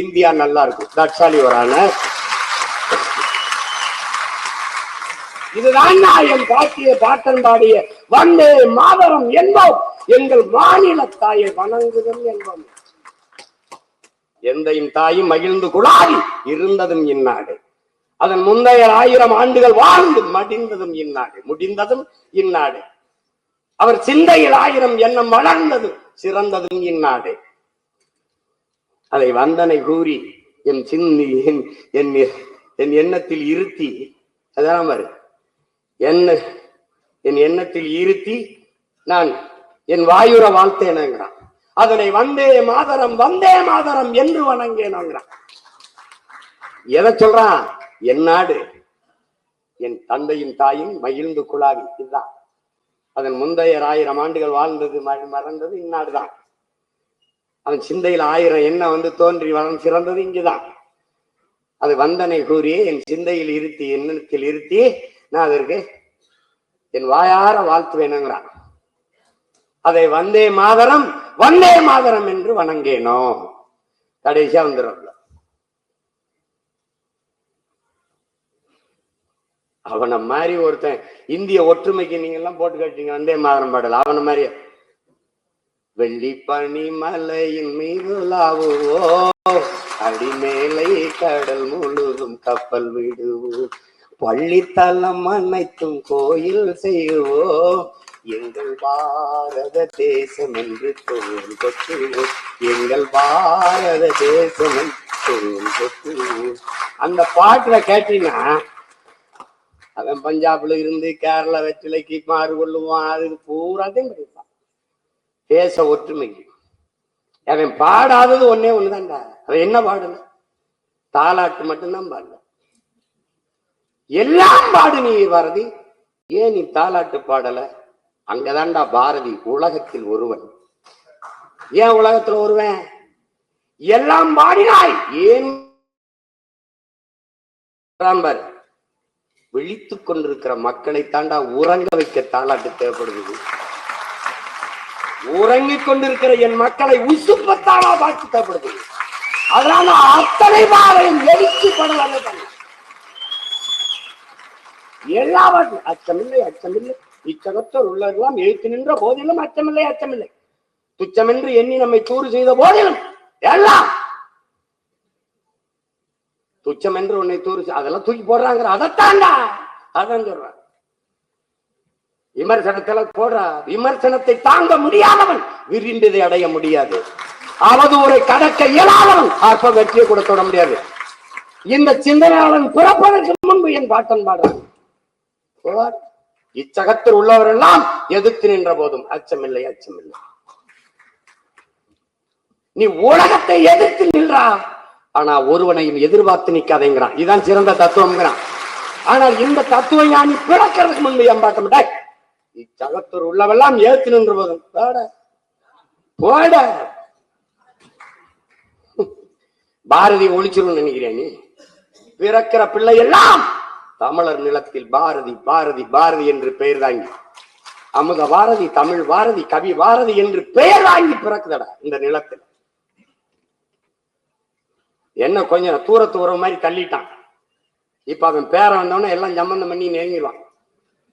இந்தியா நல்லா இருக்கும். தட்சாலி வரான இதுதான் என் பாட்டிய பாட்டன் பாடிய வந்தே மாதரம் என்போம், எங்கள் மாநில தாயை வணங்குதல் என்போம். எந்தையும் தாயும் மகிழ்ந்து குழாவி இருந்ததும் இந்நாடு, அதன் முந்தைய 1000 ஆண்டுகள் வாழ்ந்து மடிந்ததும் இந்நாடு, முடிந்ததும் இந்நாடு. அவர் சிந்தையில் 1000 எண்ணம் வளர்ந்ததும் சிறந்ததும் இந்நாடு. அதை வந்தனை கூறி என் சிந்தி என் எண்ணத்தில் இருத்தி, அதான் பாரு, என் எண்ணத்தில் இருத்தி நான் என் வாயுர வாழ்த்தேனங்கிறான். அதனை வந்தே மாதரம் என்று வணங்கேனாங்கிறான். எதை சொல்றான்? என் நாடு, என் தந்தையும் தாயும் மகிழ்ந்து குழாவி, இதுதான். அதன் முந்தைய 1000 ஆண்டுகள் வாழ்ந்தது மறந்தது இந்நாடுதான். அவன் சிந்தையில் 1000 எண்ணம் தோன்றி வளர்ந்து சிறந்தது இங்குதான். அது வந்தனை கூறியே என் சிந்தையில் இருத்தி, எண்ணத்தில் இருத்தி நான் அதற்கு என் வாயார வாழ்த்து வேணுங்கிறான். அதை வந்தே மாதரம் என்று வணங்கேனோ. கடைசியா வந்துடும். அவனை மாதிரி ஒருத்தன் இந்திய ஒற்றுமைக்கு நீங்க எல்லாம் போட்டு கட்டிங்க வந்தே மாதரம் பாடல. அவனை மாதிரி வெள்ளி பனி மலையின் மீது லாவுவோ, அடிமேலை கடல் முழுதும் கப்பல் விடுவோம், பள்ளித்தலம் அனைத்தும் கோயில் செய்வோம், எங்கள் பாரத தேசம் என்று தோல் கொத்துவோம், எங்கள் பாரத தேசம் என்று தோல் கொத்துவோம். அந்த பாட்டுல கேட்டீங்கன்னா அவன் பஞ்சாப்ல இருந்து கேரளா வெற்றிலைக்கு மாறு கொள்ளுவான், அது பூராத்தையும் படிப்பான். தேச ஒற்றுமைக்கு அவன் பாடாதது ஒன்னே ஒண்ணுதான்டா. அவன் என்ன பாடல? தாலாட்டு மட்டும்தான் பாடல. எல்லாம் பாடு நீ பாரதி, ஏன் நீ தாலாட்டு பாடல? அங்கதான்டா பாரதி உலகத்தில் ஒருவன். ஏன் உலகத்தில் ஒருவன்? எல்லாம் பாடினாய் ஏன்? விழித்துக் கொண்டிருக்கிற மக்களை தாண்டா உறங்க வைக்க தாலாட்டு தேவைப்படுது. உறங்கிக் கொண்டிருக்கிற என் மக்களை உசுப்பத்தானா பாதிக்கப்படுது. அதனால அத்தனை பாரையும் எழுச்சி படலாமே எல்லாவற்றும் அச்சமில்லை அச்சமில்லை இச்சகத்தோர் உள்ளதெல்லாம் எழுத்து நின்ற போதிலும் அச்சமில்லை அச்சமில்லை துச்சமென்று எண்ணி நம்மை தூறு செய்த போதிலும் எல்லாம் துச்சம் என்று உன்னை தூறு அதெல்லாம் தூக்கி போடுறாங்க. அதைத்தாண்டா அதான் சொல்றான். விமர்சனத்துல போடுற விமர்சனத்தை தாங்க முடியாதவன் விரிந்ததை அடைய முடியாது. அவதூரை கடக்க இயலாதவன் அற்ப வெற்றியை கூட தொட முடியாது. இந்த சிந்தனையாளன் பிறப்பதற்கு முன்பு என் பாட்டன் பாடுறான். இச்சகத்தில் உள்ளவரெல்லாம் எதிர்த்து நின்ற போதும் அச்சமில்லை அச்சமில்லை. நீ உலகத்தை எதிர்த்து நின்றா, ஆனா ஒருவனையும் எதிர்பார்த்து நிக்காதேங்கிறான். இதுதான் சிறந்த தத்துவம்ங்கிறான். ஆனால் இந்த தத்துவம் ஞானி பிறக்கிறதுக்கு முன்பு என் பாட்டம் இச்சகத்தூர் உள்ளவெல்லாம் ஏத்து நின்ற போதும் போட பாரதி ஒழிச்சிரும் நினைக்கிறேன். நீ பிறக்கிற பிள்ளை எல்லாம் தமிழர் நிலத்தில் பாரதி பாரதி பாரதி என்று பெயர் தாங்கி அமுத பாரதி தமிழ் பாரதி கவி பாரதி என்று பெயர் வாங்கி பிறக்குதடா இந்த நிலத்தில். என்ன கொஞ்சம் தூரத்து உறவு மாதிரி தள்ளிட்டான். இப்ப அவன் பேர வந்தவன எல்லாம் சம்பந்தம் பண்ணி நெருங்கிடுவான்.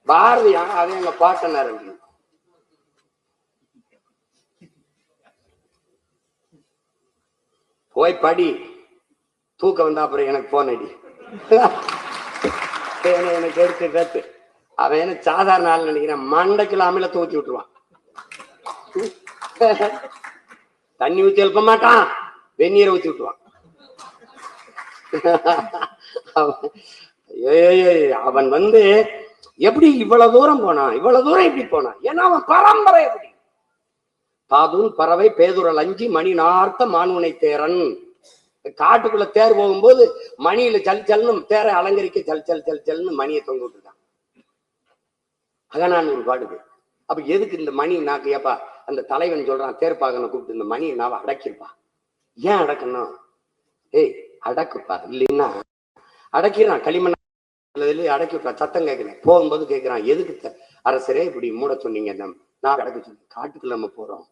பாரதியா அதே எங்க பாட்டனார் அப்படின்னு போய் படி. தூக்க வந்தா அப்புறம் எனக்கு போன் அடி. எனக்கு எடுத்து கேட்டு அவன் என்ன சாதாரண ஆள் நினைக்கிறேன். மண்டைக்குள்ள அமிலத்தை ஊத்தி விட்டுருவான். தண்ணி ஊத்தி எழுப்ப மாட்டான், வெந்நீரை ஊத்தி விட்டுருவான். அவன் வந்து எப்படி இவ்வளவு தூரம் போனான், இவ்வளவு தூரம் எப்படி போனான்? ஏன்னா அவன் பரம்பரை எப்படி தாதூன் பறவை பேதுரல் அஞ்சி மணி நார்த்த மானுனை தேரன். காட்டுக்குள்ள தேர் போகும்போது மணியில சல் சல்னு தேரை அலங்கரிக்க சல் சல் சல் சல்னு மணியை தொங்க விட்டுருக்கான். அகனான் ஒரு பாடுது. அப்ப எதுக்கு இந்த மணி நாக்கு? ஏப்பா அந்த தலைவன் சொல்றான் தேர்ப்பாகனை கூப்பிட்டு இந்த மணியை நாவ அடக்கிருப்பா. ஏன் அடக்கணும்? ஏய் அடக்குப்பா, இல்லைன்னா அடக்கிறான். களிமண் அடக்கிப்பா. சத்தம் கேட்கிறேன். போகும்போது கேட்கிறான், எதுக்கு அரசரே இப்படி மூட சொன்னீங்க? நான் அடக்க சொன்னேன். காட்டுக்குள்ள நம்ம போறோம்,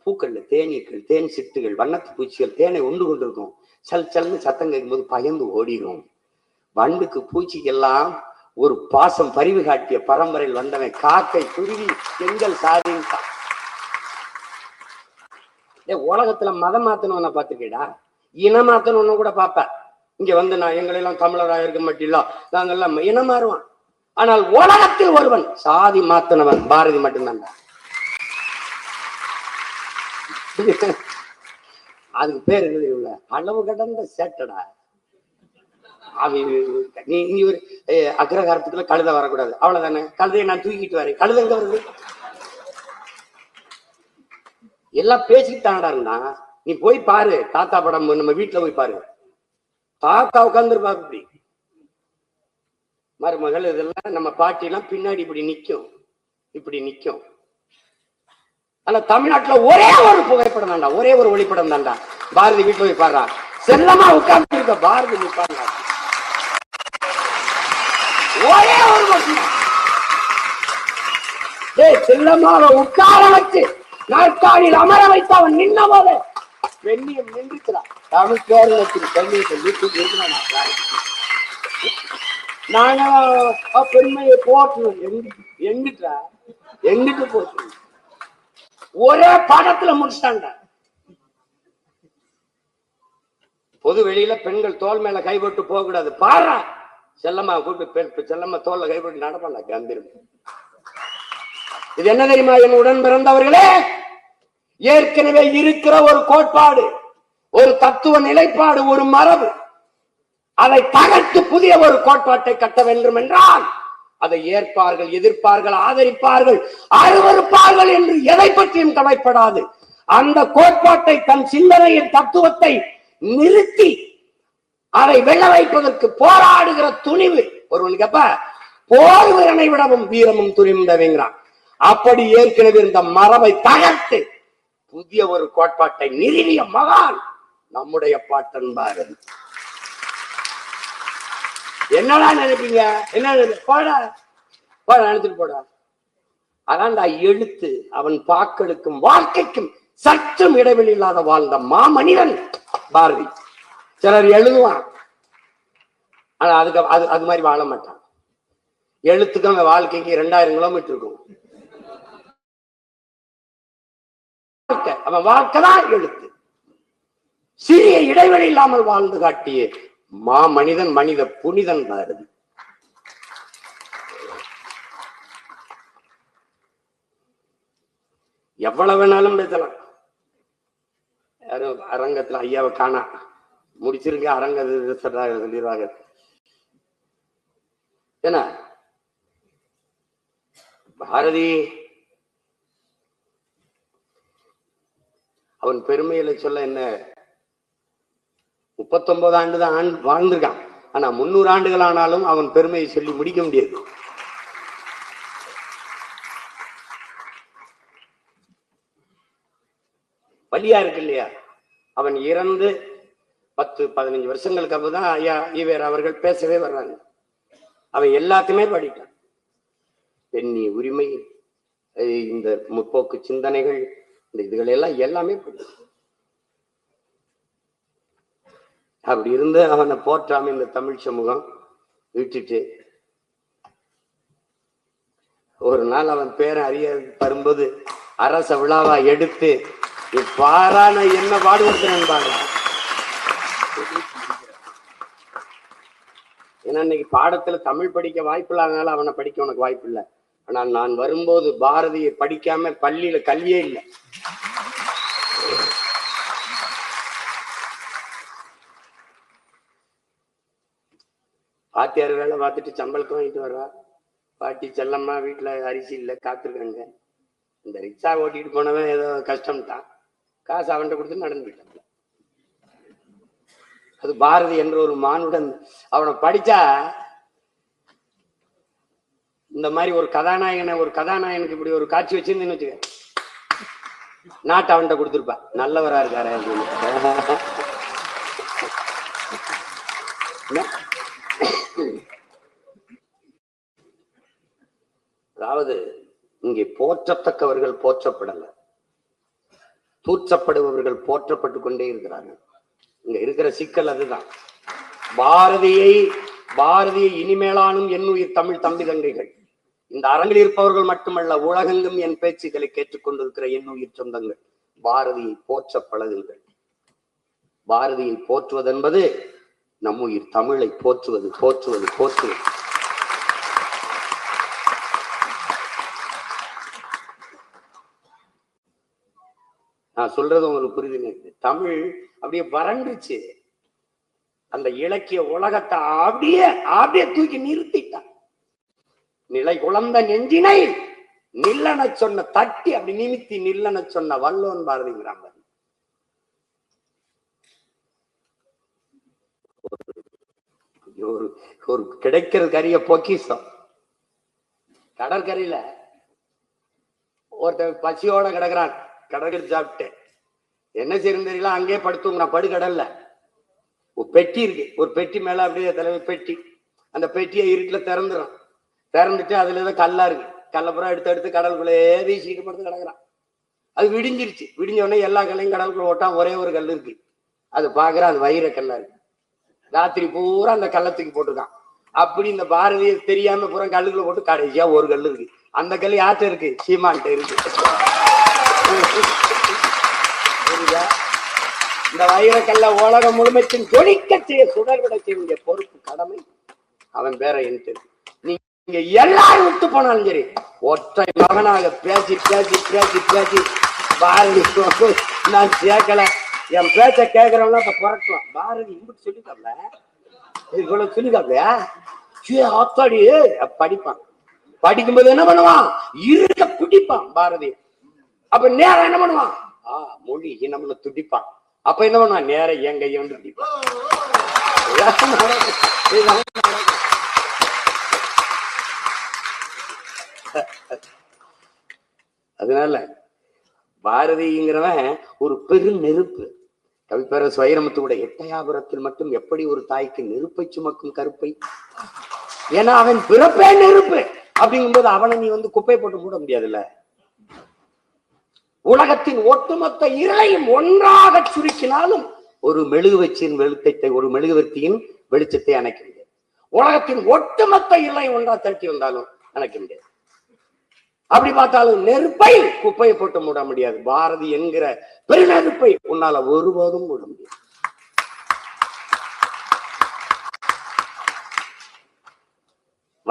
பூக்கள்ல தேனீக்கள் தேன் சிட்டுகள் வண்ணத்து பூச்சிகள் தேனை உண்டு கொண்டிருக்கும். சல் சல்னு சத்தம் கேட்கும்போது பயந்து ஓடிடும். வண்டுக்கு பூச்சிக்கெல்லாம் ஒரு பாசம் பரிவு காட்டிய பரம்பரையில் வந்தவன் காக்கை குருவி எங்கள் சாதின்ட்டான். உலகத்துல மதம் மாத்தணும்னா பாத்துக்கேடா, இனம் மாத்தணும்னு கூட பாப்ப. இங்க வந்து நான் எங்களெல்லாம் தமிழராக இருக்க மாட்டீங்களா, நாங்கெல்லாம் இனம் மாறுவான். ஆனால் உலகத்தில் ஒருவன் சாதி மாத்தனவன் பாரதி மட்டும்தான். அதுக்கு பேர் என்ன? அளவு கடந்த சேட்டடா. நீ ஒரு அக்ரகாரத்துக்குள்ள கழுத வரக்கூடாது, அவ்வளவுதானே. கழுதையை நான் தூக்கிட்டு வரேன், கழுத எங்க வருது? எல்லாம் பேசிக்கிட்டாங்கடா இருந்தா. நீ போய் பாரு, தாத்தா படம் நம்ம வீட்டுல போய் பாரு. தாத்தா உட்கார்ந்துருப்பா இப்படி, மருமகள் இதெல்லாம் நம்ம பாட்டி எல்லாம் பின்னாடி இப்படி நிக்கும், இப்படி நிக்கும். ஆனா தமிழ்நாட்டுல ஒரே ஒரு புகைப்படம் தாண்டா, ஒரே ஒரு ஒளிப்படம் தாண்டா. பாரதி வீட்டுல போய் பாடுறா, செல்லமா உட்கார்ந்து இருக்க பாரதி நீ பாருங்க, ஒரே ஒரு செல்லமாக உட்கார வச்சு நாற்காலியில் அமர வைத்து அவன் நின்ன போது வெண்ணியம் நின்றுக்கிறான். தமிழ் கேரளத்தில் கல்வியை வீட்டுக்கு நாங்க பெண்மையை போட்டுருவோம். எங்கிட்டா எங்கிட்டு போட்டு ஒரே படத்துல முடிச்சிட்டாங்க. பொது வெளியில பெண்கள் தோல் மேல கைப்பட்டு போக கூடாது. பாரு செல்லம்மா கூப்பிட்டு செல்லம்மா தோல்ல கைப்பட்டு நடப்பாங்க கம்பீரம். இது என்ன தெரியுமா என் உடன் பிறந்தவர்களே? ஏற்கனவே இருக்கிற ஒரு கோட்பாடு, ஒரு தத்துவ நிலைப்பாடு, ஒரு மரபு. அதை தகர்த்து புதிய ஒரு கோட்பாட்டை கட்ட வேண்டும் என்றால் அதை ஏற்பார்கள், எதிர்ப்பார்கள், ஆதரிப்பார்கள், அருவருப்பார்கள் என்று எதை பற்றியும் கவலைப்படாது. அந்த கோட்பாட்டை தன் சிந்தனையின் தத்துவத்தை நிறுத்தி அதை வெல்ல வைப்பதற்கு போராடுகிற துணிவு ஒருவனுக்கு அப்ப போர் வீரனை விடவும் வீரமும் துணிவும் தேவைங்கிறான். அப்படி ஏற்கனவே இந்த மரபை தகர்த்து புதிய ஒரு கோட்பாட்டை நிறுவிய மகான் நம்முடைய பாட்டன் பாரதி. என்னடா நினைப்பீங்க? என்ன போடா போடா நினைச்சிட்டு போடா. அதான்டா எழுத்து. அவன் பாக்களுக்கும் வாழ்க்கைக்கும் சற்றும் இடைவெளி இல்லாத வாழ்ந்த மாமனிதன் பாரதி. சிலர் எழுதுவான், ஆனா அதுக்கு அது மாதிரி வாழ மாட்டான். எழுத்துக்கும் அவன் வாழ்க்கைக்கு 2000 கிலோமீட்டர் இருக்கும். அவன் வாழ்க்கைதான் எழுத்து. சிறிய இடைவெளி இல்லாமல் வாழ்ந்து காட்டிய மாமனிதன், மனித புனிதன் பாரதி. எவ்வளவு வேணாலும் பேசலாம். யாரும் அரங்கத்துல ஐயாவை காணா, முடிச்சிருக்க அரங்க சொல்லிடுவாங்க. என்ன பாரதி அவன் பெருமையில சொல்ல என்ன, 39 ஆண்டு தான் வாழ்ந்திருக்கான். ஆனா 300 ஆண்டுகள் ஆனாலும் அவன் பெருமையை சொல்லி முடிக்க முடியாது. வலியா இருக்கு இல்லையா? அவன் இறந்து 10-15 வருஷங்களுக்கு அப்புறம்தான் ஐயா ஈவேர் அவர்கள் பேசவே வர்றாங்க. அவன் எல்லாத்தையுமே படித்தான். பெண்ணிய உரிமை, இந்த முற்போக்கு சிந்தனைகள், இந்த இதுகள் எல்லாம் எல்லாமே படித்தான். அப்படி இருந்து அவனை போற்றாம இந்த தமிழ் சமூகம் விட்டுட்டு, ஒரு நாள் அவன் பேரை அறிய வரும்போது அரச விழாவா எடுத்து பாரான என்ன பாடுபடுத்தினு பாருங்க. ஏன்னா இன்னைக்கு பாடத்துல தமிழ் படிக்க வாய்ப்பு இல்லாதனால அவனை படிக்க உனக்கு வாய்ப்பு இல்லை. ஆனால் நான் வரும்போது பாரதியை படிக்காம பள்ளியில கல்வியே இல்லை. பாத்தியார் வேலை பார்த்துட்டு சம்பளத்தை வாங்கிட்டு வர்றா. பாட்டி செல்லம்மா வீட்டுல அரிசி இல்லை காத்திருக்காங்க. இந்த ரிக்ஷா ஓட்டிட்டு போனவன் ஏதோ கஷ்டம்தான், காசு அவன்கிட்ட கொடுத்து நடந்து போயிட்டான். அது பாரதி என்ற ஒரு மானுடன். அவனை படிச்சா இந்த மாதிரி ஒரு கதாநாயகனுக்கு இப்படி ஒரு காட்சி வச்சிருந்தேன்னு வச்சுக்க, நாட்டை அவன்கிட்ட கொடுத்துருப்பா. நல்லவரா இருக்காரு அப்படின்னு. அதாவது இங்கே போற்றத்தக்கவர்கள் போற்றப்படல, தூற்றப்படுபவர்கள் போற்றப்பட்டு கொண்டே இருக்கிறார்கள். இங்க இருக்கிற சிக்கல் அதுதான். பாரதியை இனிமேலானும் என்னுயிர் தமிழ் தம்பி தங்கைகள், இந்த அரங்கில் இருப்பவர்கள் மட்டுமல்ல, உலகெங்கும் என் பேச்சுக்களை கேட்டுக்கொண்டிருக்கிற என்னுயிர் சொந்தங்கள், பாரதியை போற்ற பழகுங்கள். பாரதியை போற்றுவது என்பது நம்முயிர் தமிழை போற்றுவது. நான் சொல்றது உங்களுக்கு புரியுது. தமிழ் அப்படியே வறண்டுச்சு. அந்த இலக்கிய உலகத்தை அப்படியே தூக்கி நிறுத்திட்டான். நிலை குழந்த நெஞ்சினை நில்லன சொன்ன தட்டி அப்படி நிமித்தி நில்லன சொன்ன வல்லோன் பாரதிங்கிறாங்க. ஒரு கிடைக்கிறது கரிய பொக்கிஷம். கடற்கரையில ஒருத்தன் பசியோட கிடக்குறான், கடற்கரை சாப்பிட்டு என்ன செய்யறது தெரியல, அங்கேயே படுத்துங்கிறான். படுகடல்ல ஒரு பெட்டி இருக்கு, ஒரு பெட்டி மேல அப்படியே தலைவர் பெட்டி, அந்த பெட்டியை இருட்டுல திறந்துட்டு அதுல ஏதோ கல்லா இருக்கு, கல்லப்புறம் எடுத்து கடலுக்குள்ளேயே வீசிட்டு படுத்து கிடக்குறான். அது விடிஞ்சிருச்சு. விடிஞ்ச உடனே எல்லா கல்லையும் கடலுக்குள்ள ஓட்டான். ஒரே ஒரு கல் இருக்கு, அது பாக்குறான், அது வைர கல்லா இருக்கு. ராத்திரி பூரா அந்த கள்ளத்துக்கு போட்டுருக்கான். அப்படி இந்த பாரதிய தெரியாம பூரா கல்லுக்குள்ள போட்டு கடைசியா ஒரு கல் இருக்கு. அந்த கல் யார்கிட்ட இருக்கு? சீமான்ட்ட இருக்கு. இந்த வைரக்கல்ல உலகம் முழுமைக்கும் ஜொலிக்க செய்ய சுடர்விட செய்ய பொறுப்பு கடமை அவன் பேரை என்கிட்ட. நீங்க எல்லாரும் விட்டு போனாலும் சரி, ஒற்றை மகனாக பேசி பாரதி நான் கேட்கல, என் பேச்ச கேட்கறவங்க அப்ப புறக்கலாம். பாரதி இப்படி சொல்லிக்காப்ல, இவ்வளவு சொல்லிக்காப்லையா ஆத்தாடி படிப்பான். படிக்கும்போது என்ன பண்ணுவான்? இருக்க பிடிப்பான் பாரதி. அப்ப நேரம் என்ன பண்ணுவான்? மொழி நம்மள துடிப்பான். அப்ப என்ன பண்ணுவான்? நேரம் என் கையை வந்து துடிப்பான். அதனால பாரதிங்கிறவன் ஒரு பெரு நெருப்பு. கவிப்பேரரசு வைரமுத்துவோட எட்டயாபுரத்தில் மட்டும் எப்படி ஒரு தாய்க்கு நெருப்பை சுமக்கும் கருப்பை. ஏன்னா அவன் பிறப்பே நெருப்பு. அப்படிங்கும்போது அவனை நீ குப்பை போட்டு மூட முடியாதுல்ல. உலகத்தின் ஒட்டுமொத்த இருளையும் ஒன்றாக சுருக்கினாலும் ஒரு மெழுகுவச்சியின் வெளிச்சத்தை, ஒரு மெழுகுவர்த்தியின் வெளிச்சத்தை அணைக்க முடியாது. உலகத்தின் ஒட்டுமொத்த இருளையும் ஒன்றா திரட்டி வந்தாலும் அணைக்க முடியாது. அப்படி பார்த்தாலும் நெருப்பை குப்பையை போட்டு மூட முடியாது. பாரதி என்கிற பெருநெருப்பை உன்னால ஒருபோதும் மூட முடியாது.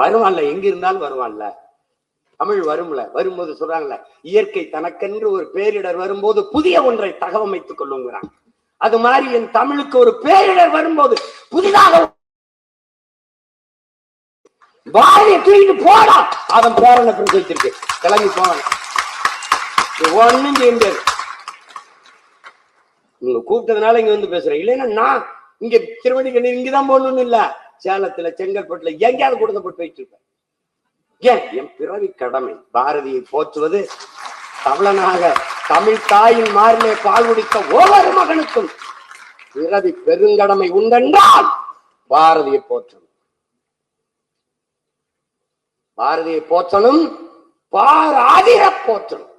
வருவான்ல, எங்க இருந்தாலும் வருவான்ல. தமிழ் வரும்ல, வரும்போது சொல்றாங்கல்ல, இயற்கை தனக்கென்று ஒரு பேரிடர் வரும்போது புதிய ஒன்றை தகவமைத்துக் கொள்ளுங்கிறாங்க. அது மாதிரி என் தமிழுக்கு ஒரு பேரிடர் வரும்போது புதிதாக பாரதியை தூக்கிட்டு போடா, அவன் பேரனை பிரிச்சு வச்சிருக்கு, கிளம்பி போவாங்க. ஒண்ணும் செய்ய முடியாது. நீங்க கூப்பிட்டதுனால இங்க பேசுறேன். இல்லைன்னா நான் இங்க திருவண்ணி இங்கதான் போடணும்னு இல்ல, சேலத்துல செங்கல்பட்டுல எங்கேயாவது கொடுத்த போட்டு வச்சிருப்பேன். ஏன்? என் பிறவி கடமை பாரதியை போற்றுவது. தமிழனாக தமிழ் தாயின் மாறிலே பால் குடித்த ஒவ்வொரு மகனுக்கும் பிறவி பெருங்கடமை உண்டென்றால் பாரதியை போற்றணும். பாரதியை போற்றணும், பாராதிர போற்றணும்.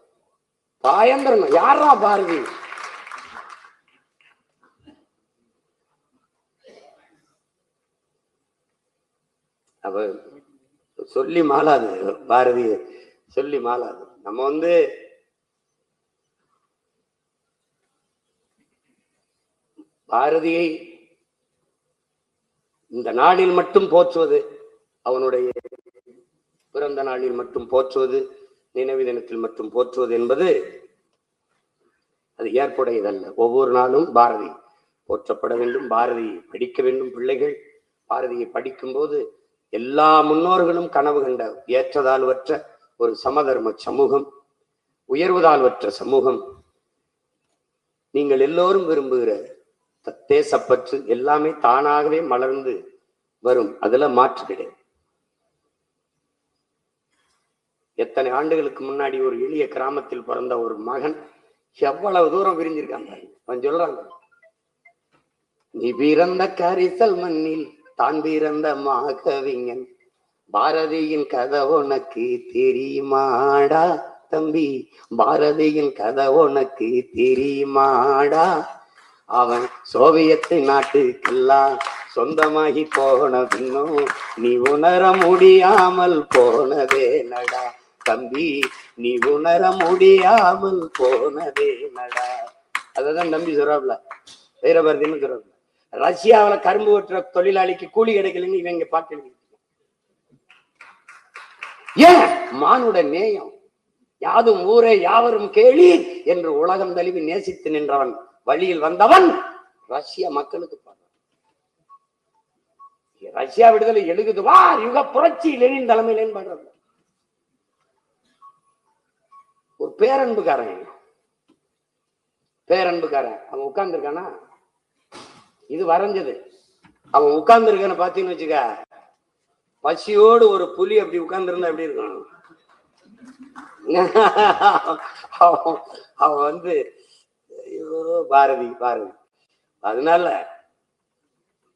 பாயந்திரன் யாரா பாரதி? அவ சொல்லி மாளாது, பாரதிய சொல்லி மாளாது. நம்ம பாரதியை இந்த நாளில் மட்டும் போற்றுவது, அவனுடைய பிறந்த நாளில் மட்டும் போற்றுவது, நினைவு தினத்தில் மட்டும் போற்றுவது என்பது அது ஏற்புடையதல்ல. ஒவ்வொரு நாளும் பாரதி போற்றப்பட வேண்டும். பாரதியை படிக்க வேண்டும் பிள்ளைகள். பாரதியை படிக்கும் போது எல்லா முன்னோர்களும் கனவு கண்ட ஏற்றதாழ்வற்ற ஒரு சமதர்ம சமூகம், உயர்வுதாழ்வற்ற சமூகம், நீங்கள் எல்லோரும் விரும்புகிற தேசப்பற்று எல்லாமே தானாகவே மலர்ந்து வரும். அதுல மாற்று கிடையாது. எத்தனை ஆண்டுகளுக்கு முன்னாடி ஒரு எளிய கிராமத்தில் பிறந்த ஒரு மகன் எவ்வளவு தூரம் விரிஞ்சிருக்காங்க. அவன் சொல்றாங்க, நீ பிறந்த கரிசல் மண்ணில் தான் பிறந்த மாகவிஞன், பாரதியின் கதை உனக்கு தெரியுமாடா தம்பி, பாரதியின் கதை உனக்கு தெரியுமாடா, அவன் சோவியத்து நாட்டுக்கெல்லாம் சொந்தமாகி போன பின்னும் நீ உணர முடியாமல் போனதே நடா தம்பி, நீ உணர முடியாமல் போனதே நடா. அததான் தம்பி சொல்றாப்ல, வீரபாரதின்னு சொல்றாப்ல. ரஷ்யாவில கரும்பு வெட்டுற தொழிலாளிக்கு கூலி கிடைக்கலன்னு இவங்க பாட்டு. ஏன்? மானுட நேயம். யாதும் ஊரே யாவரும் கேளி என்று உலகம் தழுவி நேசித்து நின்றவன், வழியில் வந்தவன் ரஷ்ய மக்களுக்கு பாடுறான். ரஷ்யா விடுதலை எழுகுது வா யுக புரட்சி லெனின் தலைமையிலேன்னு பாடுறாங்க. ஒரு பேரன்புக்காரன் அவன் உட்கார்ந்து இருக்கானா, இது வரைஞ்சது. அவன் உட்கார்ந்து இருக்கான பாத்தீங்கன்னு வச்சுக்க, பசியோடு ஒரு புலி அப்படி உட்கார்ந்து இருந்தா எப்படி இருக்கும்? அவன் பாரதி. அதனால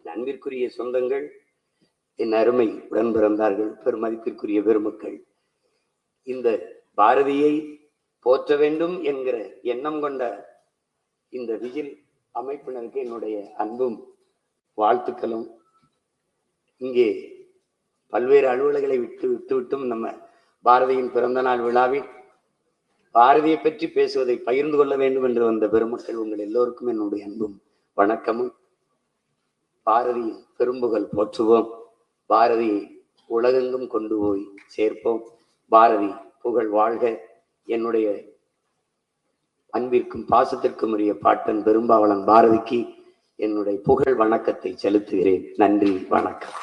அன்பிற்குரிய சொந்தங்கள், என் அருமை உடன் பிறந்தார்கள், பெருமதிப்பிற்குரிய பெருமக்கள், இந்த பாரதியை போற்ற வேண்டும் என்கிற எண்ணம் கொண்ட இந்த விஜில் அமைப்பினருக்கு என்னுடைய அன்பும் வாழ்த்துக்களும். இங்கே பல்வேறு அலுவலர்களை விட்டும் நம்ம பாரதியின் பிறந்த நாள் விழாவில் பாரதியை பற்றி பேசுவதை பகிர்ந்து கொள்ள வேண்டும் என்று வந்த பெருமக்கள் உங்கள் எல்லோருக்கும் என்னுடைய அன்பும் வணக்கமும். பாரதியின் பெரும்புகழ் போற்றுவோம், பாரதியை உலகெங்கும் கொண்டு போய் சேர்ப்போம். பாரதி புகழ் வாழ்க. என்னுடைய அன்பிற்கும் பாசத்திற்கும் உரிய பாட்டன் பெரும்பாவளன் பாரதிக்கு என்னுடைய புகழ் வணக்கத்தை செலுத்துகிறேன். நன்றி, வணக்கம்.